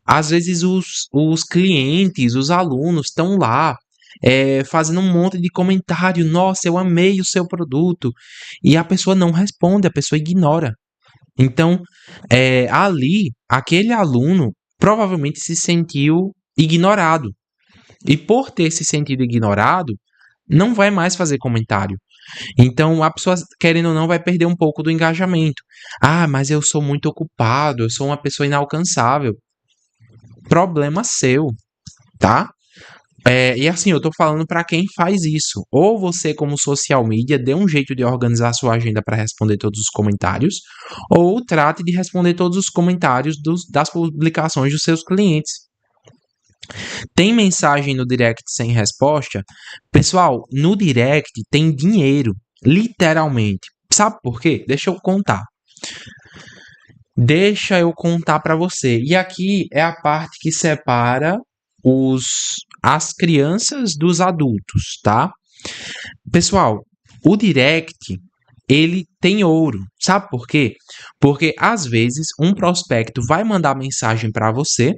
S1: Às vezes os clientes, os alunos estão lá fazendo um monte de comentário. Nossa, eu amei o seu produto. E a pessoa não responde, a pessoa ignora. Então, ali, aquele aluno provavelmente se sentiu ignorado. E por ter se sentido ignorado, não vai mais fazer comentário. Então, a pessoa, querendo ou não, vai perder um pouco do engajamento. Ah, mas eu sou muito ocupado, eu sou uma pessoa inalcançável. Problema seu, tá? E assim, eu tô falando para quem faz isso. Ou você, como social media, dê um jeito de organizar a sua agenda para responder todos os comentários, ou trate de responder todos os comentários das publicações dos seus clientes. Tem mensagem no direct sem resposta? Pessoal, no direct tem dinheiro, literalmente. Sabe por quê? Deixa eu contar. Deixa eu contar para você. E aqui é a parte que separa as crianças dos adultos, tá? Pessoal, o direct ele tem ouro. Sabe por quê? Porque às vezes um prospecto vai mandar mensagem para você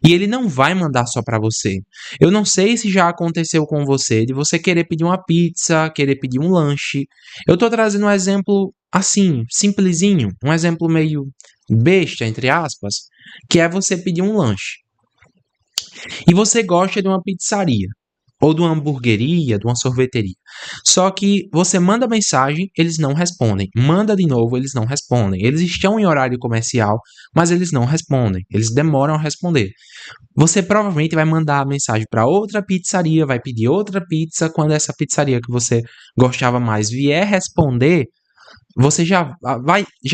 S1: e ele não vai mandar só para você. Eu não sei se já aconteceu com você de você querer pedir uma pizza, querer pedir um lanche. Eu tô trazendo um exemplo assim, simplesinho, um exemplo meio besta, entre aspas, que é você pedir um lanche. E você gosta de uma pizzaria, ou de uma hamburgueria, de uma sorveteria. Só que você manda mensagem, eles não respondem. Manda de novo, eles não respondem. Eles estão em horário comercial, mas eles não respondem. Eles demoram a responder. Você provavelmente vai mandar a mensagem para outra pizzaria, vai pedir outra pizza. Quando essa pizzaria que você gostava mais vier responder, você já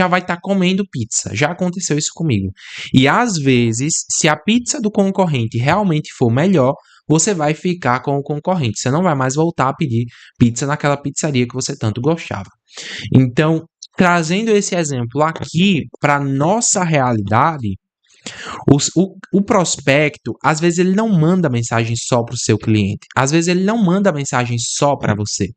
S1: vai estar comendo pizza. Já aconteceu isso comigo. E às vezes, se a pizza do concorrente realmente for melhor, você vai ficar com o concorrente. Você não vai mais voltar a pedir pizza naquela pizzaria que você tanto gostava. Então, trazendo esse exemplo aqui para nossa realidade, o prospecto, às vezes, ele não manda mensagem só para o seu cliente. Às vezes, ele não manda mensagem só para você.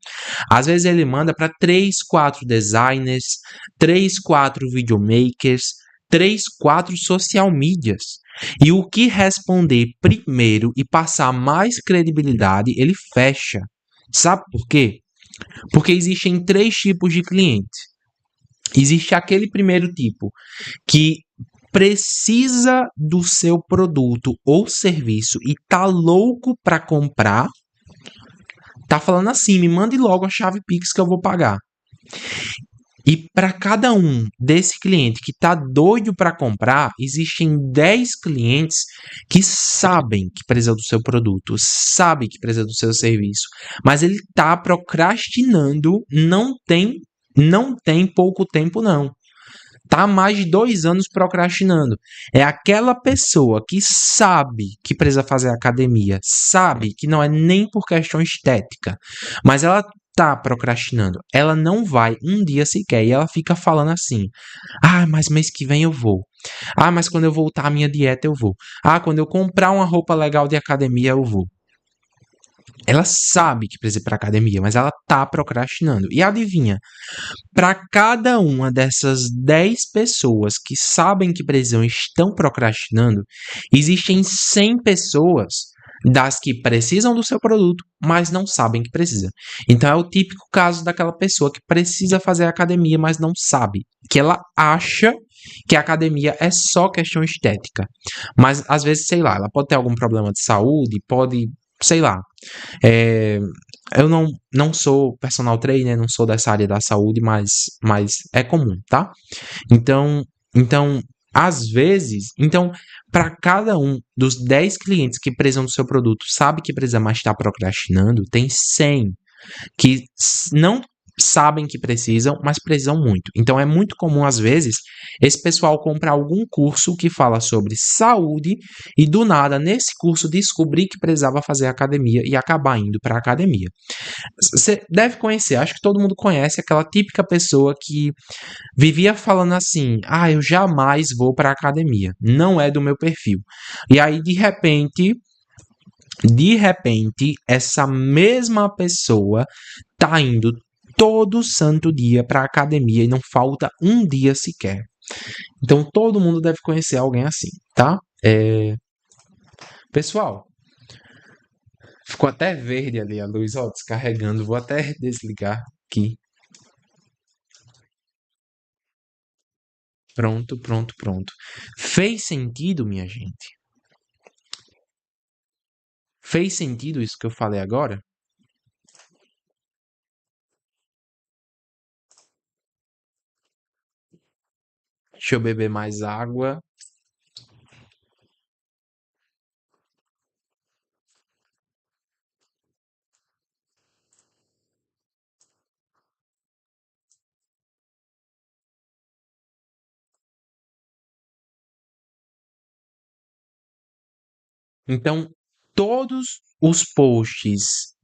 S1: Às vezes, ele manda para 3, 4 designers, 3, 4 videomakers, 3, 4 social medias. E o que responder primeiro e passar mais credibilidade, ele fecha. Sabe por quê? Porque existem 3 tipos de cliente. Existe aquele primeiro tipo que precisa do seu produto ou serviço e tá louco para comprar, tá falando assim, me mande logo a chave Pix que eu vou pagar. E para cada um desse cliente que tá doido para comprar, existem 10 clientes que sabem que precisa do seu produto, sabem que precisa do seu serviço, mas ele tá procrastinando, não tem pouco tempo não. Tá há mais de 2 anos procrastinando. É aquela pessoa que sabe que precisa fazer academia, sabe que não é nem por questão estética, mas ela tá procrastinando. Ela não vai um dia sequer e ela fica falando assim: ah, mas mês que vem eu vou. Ah, mas quando eu voltar à minha dieta eu vou. Ah, quando eu comprar uma roupa legal de academia eu vou. Ela sabe que precisa ir para academia, mas ela tá procrastinando. E adivinha? Para cada uma dessas 10 pessoas que sabem que precisam e estão procrastinando, existem 100 pessoas das que precisam do seu produto, mas não sabem que precisa. Então é o típico caso daquela pessoa que precisa fazer academia, mas não sabe, que ela acha que a academia é só questão estética. Mas às vezes, sei lá, ela pode ter algum problema de saúde, pode, sei lá, é, eu não sou personal trainer, não sou dessa área da saúde, mas é comum, tá? Então, às vezes, para cada um dos 10 clientes que precisam do seu produto, sabe que precisa, mas está procrastinando, tem 100 que não sabem que precisam, mas precisam muito. Então é muito comum, às vezes, esse pessoal comprar algum curso que fala sobre saúde e do nada, nesse curso, descobrir que precisava fazer academia e acabar indo para a academia. Você deve conhecer, acho que todo mundo conhece aquela típica pessoa que vivia falando assim: ah, eu jamais vou para a academia, não é do meu perfil. E aí, de repente, essa mesma pessoa tá indo todo santo dia para a academia e não falta um dia sequer. Então todo mundo deve conhecer alguém assim, tá? Pessoal, ficou até verde ali a luz, ó, descarregando. Vou até desligar aqui. Pronto, pronto, pronto. Fez sentido, minha gente? Fez sentido isso que eu falei agora? Deixa eu beber mais água. Então, todos os posts,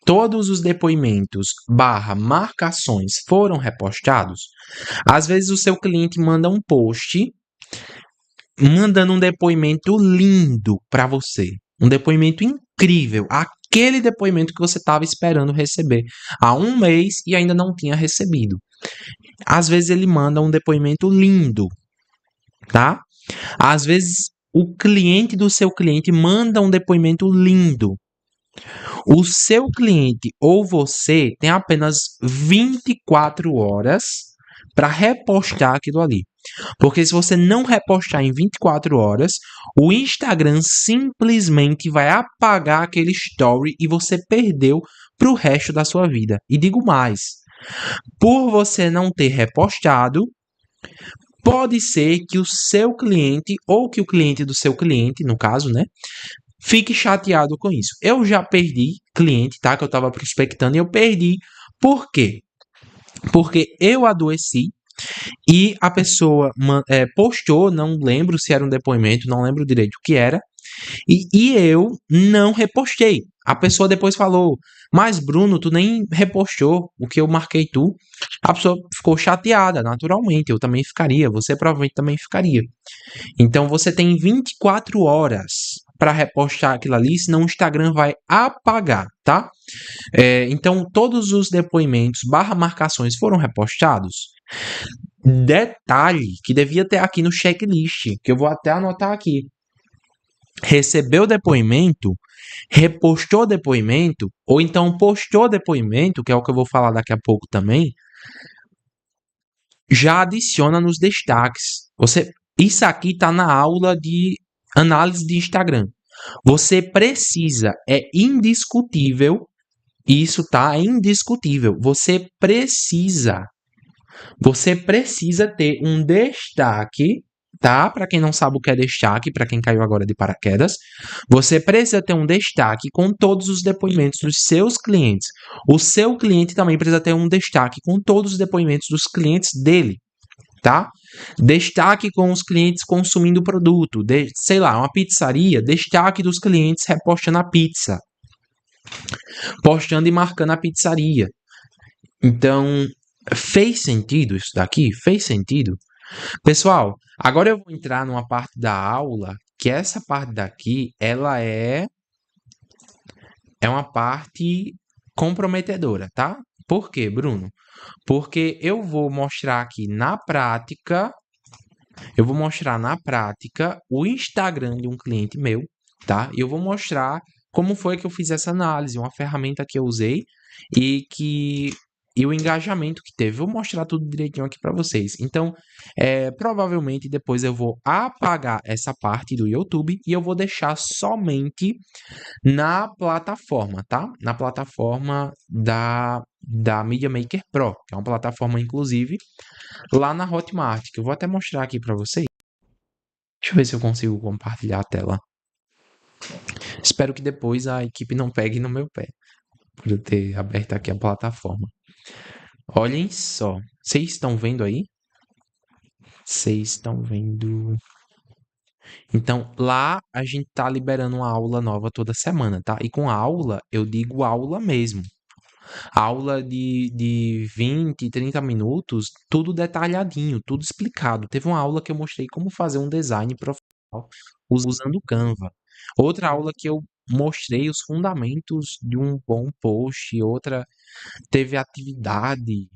S1: todos os depoimentos barra marcações foram repostados. Às vezes o seu cliente manda um post mandando um depoimento lindo para você, um depoimento incrível, aquele depoimento que você estava esperando receber há um mês e ainda não tinha recebido. Às vezes ele manda um depoimento lindo, tá? Às vezes o cliente do seu cliente manda um depoimento lindo. O seu cliente ou você tem apenas 24 horas para repostar aquilo ali. Porque se você não repostar em 24 horas, o Instagram simplesmente vai apagar aquele story e você perdeu para o resto da sua vida. E digo mais, por você não ter repostado, pode ser que o seu cliente ou que o cliente do seu cliente, no caso, né, fique chateado com isso. Eu já perdi cliente, tá, que eu estava prospectando e eu perdi. Por quê? porque eu adoeci e a pessoa postou, não lembro se era um depoimento, não lembro direito o que era, e eu não repostei. A pessoa depois falou, mas Bruno, tu nem repostou o que eu marquei tu. A pessoa ficou chateada, naturalmente, eu também ficaria, você provavelmente também ficaria. Então você tem 24 horas para repostar aquilo ali, senão o Instagram vai apagar, tá? Então todos os depoimentos barra marcações foram repostados. Detalhe que devia ter aqui no checklist, que eu vou até anotar aqui. Recebeu depoimento, repostou depoimento, ou então postou depoimento, que é o que eu vou falar daqui a pouco também, já adiciona nos destaques. Isso aqui está na aula de análise de Instagram. Você precisa, é indiscutível, isso tá indiscutível. Você precisa ter um destaque, tá? Para quem não sabe o que é destaque, para quem caiu agora de paraquedas, você precisa ter um destaque com todos os depoimentos dos seus clientes. O seu cliente também precisa ter um destaque com todos os depoimentos dos clientes dele, tá? Destaque com os clientes consumindo o produto, sei lá, uma pizzaria, destaque dos clientes repostando a pizza, postando e marcando a pizzaria. Então, fez sentido isso daqui? Fez sentido? Pessoal, agora eu vou entrar numa parte da aula que essa parte daqui, ela é uma parte comprometedora, tá? Por quê, Bruno? Porque eu vou mostrar na prática o Instagram de um cliente meu, tá? E eu vou mostrar como foi que eu fiz essa análise, uma ferramenta que eu usei e o engajamento que teve. Vou mostrar tudo direitinho aqui para vocês. Então, provavelmente depois eu vou apagar essa parte do YouTube e eu vou deixar somente na plataforma, tá? Na plataforma da Media Maker Pro, que é uma plataforma, inclusive, lá na Hotmart, que eu vou até mostrar aqui para vocês. Deixa eu ver se eu consigo compartilhar a tela. Espero que depois a equipe não pegue no meu pé, por eu ter aberto aqui a plataforma. Olhem só. Vocês estão vendo aí? Vocês estão vendo? Então, lá a gente tá liberando uma aula nova toda semana, tá? E com aula, eu digo aula mesmo. Aula de 20, 30 minutos, tudo detalhadinho, tudo explicado. Teve uma aula que eu mostrei como fazer um design profissional usando o Canva. Outra aula que eu mostrei os fundamentos de um bom post. Outra teve atividade.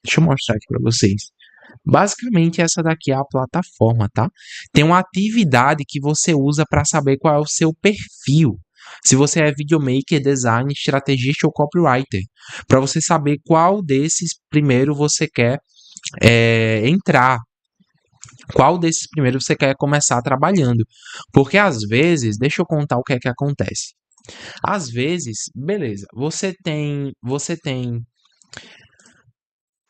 S1: Deixa eu mostrar aqui para vocês. Basicamente, essa daqui é a plataforma, tá? Tem uma atividade que você usa para saber qual é o seu perfil. Se você é videomaker, design, estrategista ou copywriter, para você saber qual desses primeiro você quer entrar, qual desses primeiro você quer começar trabalhando. Porque às vezes, deixa eu contar o que é que acontece. Às vezes, beleza,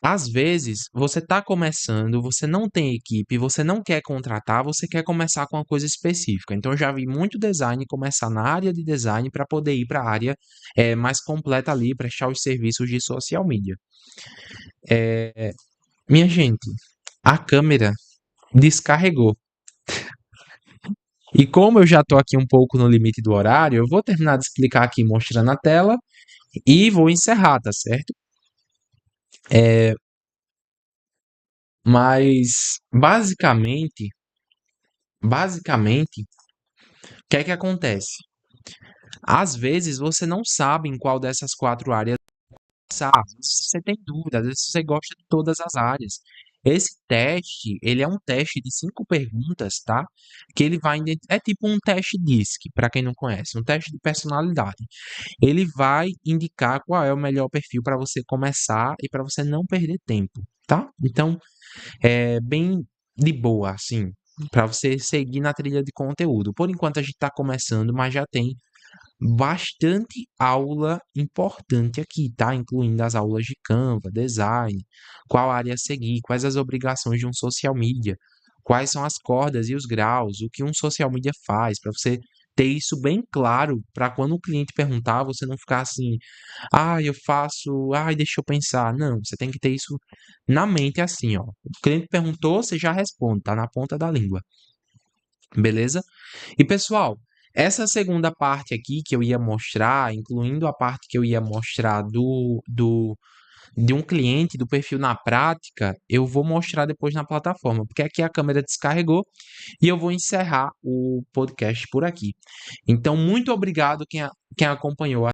S1: às vezes, você está começando, você não tem equipe, você não quer contratar, você quer começar com uma coisa específica. Então, eu já vi muito design começar na área de design para poder ir para a área mais completa ali, prestar os serviços de social media. Minha gente, a câmera descarregou. E como eu já estou aqui um pouco no limite do horário, eu vou terminar de explicar aqui mostrando a tela e vou encerrar, tá certo? Mas, basicamente, o que é que acontece? Às vezes você não sabe em qual dessas 4 áreas começar, às vezes você tem dúvida, às vezes você gosta de todas as áreas. Esse teste, ele é um teste de 5 perguntas, tá? Que ele vai é tipo um teste DISC, para quem não conhece, um teste de personalidade. Ele vai indicar qual é o melhor perfil para você começar e para você não perder tempo, tá? Então, é bem de boa, assim, para você seguir na trilha de conteúdo. Por enquanto a gente está começando, mas já tem bastante aula importante aqui, tá? Incluindo as aulas de Canva, design, qual área seguir, quais as obrigações de um social media, quais são as cordas e os graus, o que um social media faz para você ter isso bem claro para quando o cliente perguntar, você não ficar assim, eu faço, deixa eu pensar. Não, você tem que ter isso na mente assim, ó. O cliente perguntou, você já responde, tá na ponta da língua. Beleza? E pessoal, essa segunda parte aqui que eu ia mostrar, incluindo a parte que eu ia mostrar de um cliente, do perfil na prática, eu vou mostrar depois na plataforma, porque aqui a câmera descarregou e eu vou encerrar o podcast por aqui. Então, muito obrigado quem acompanhou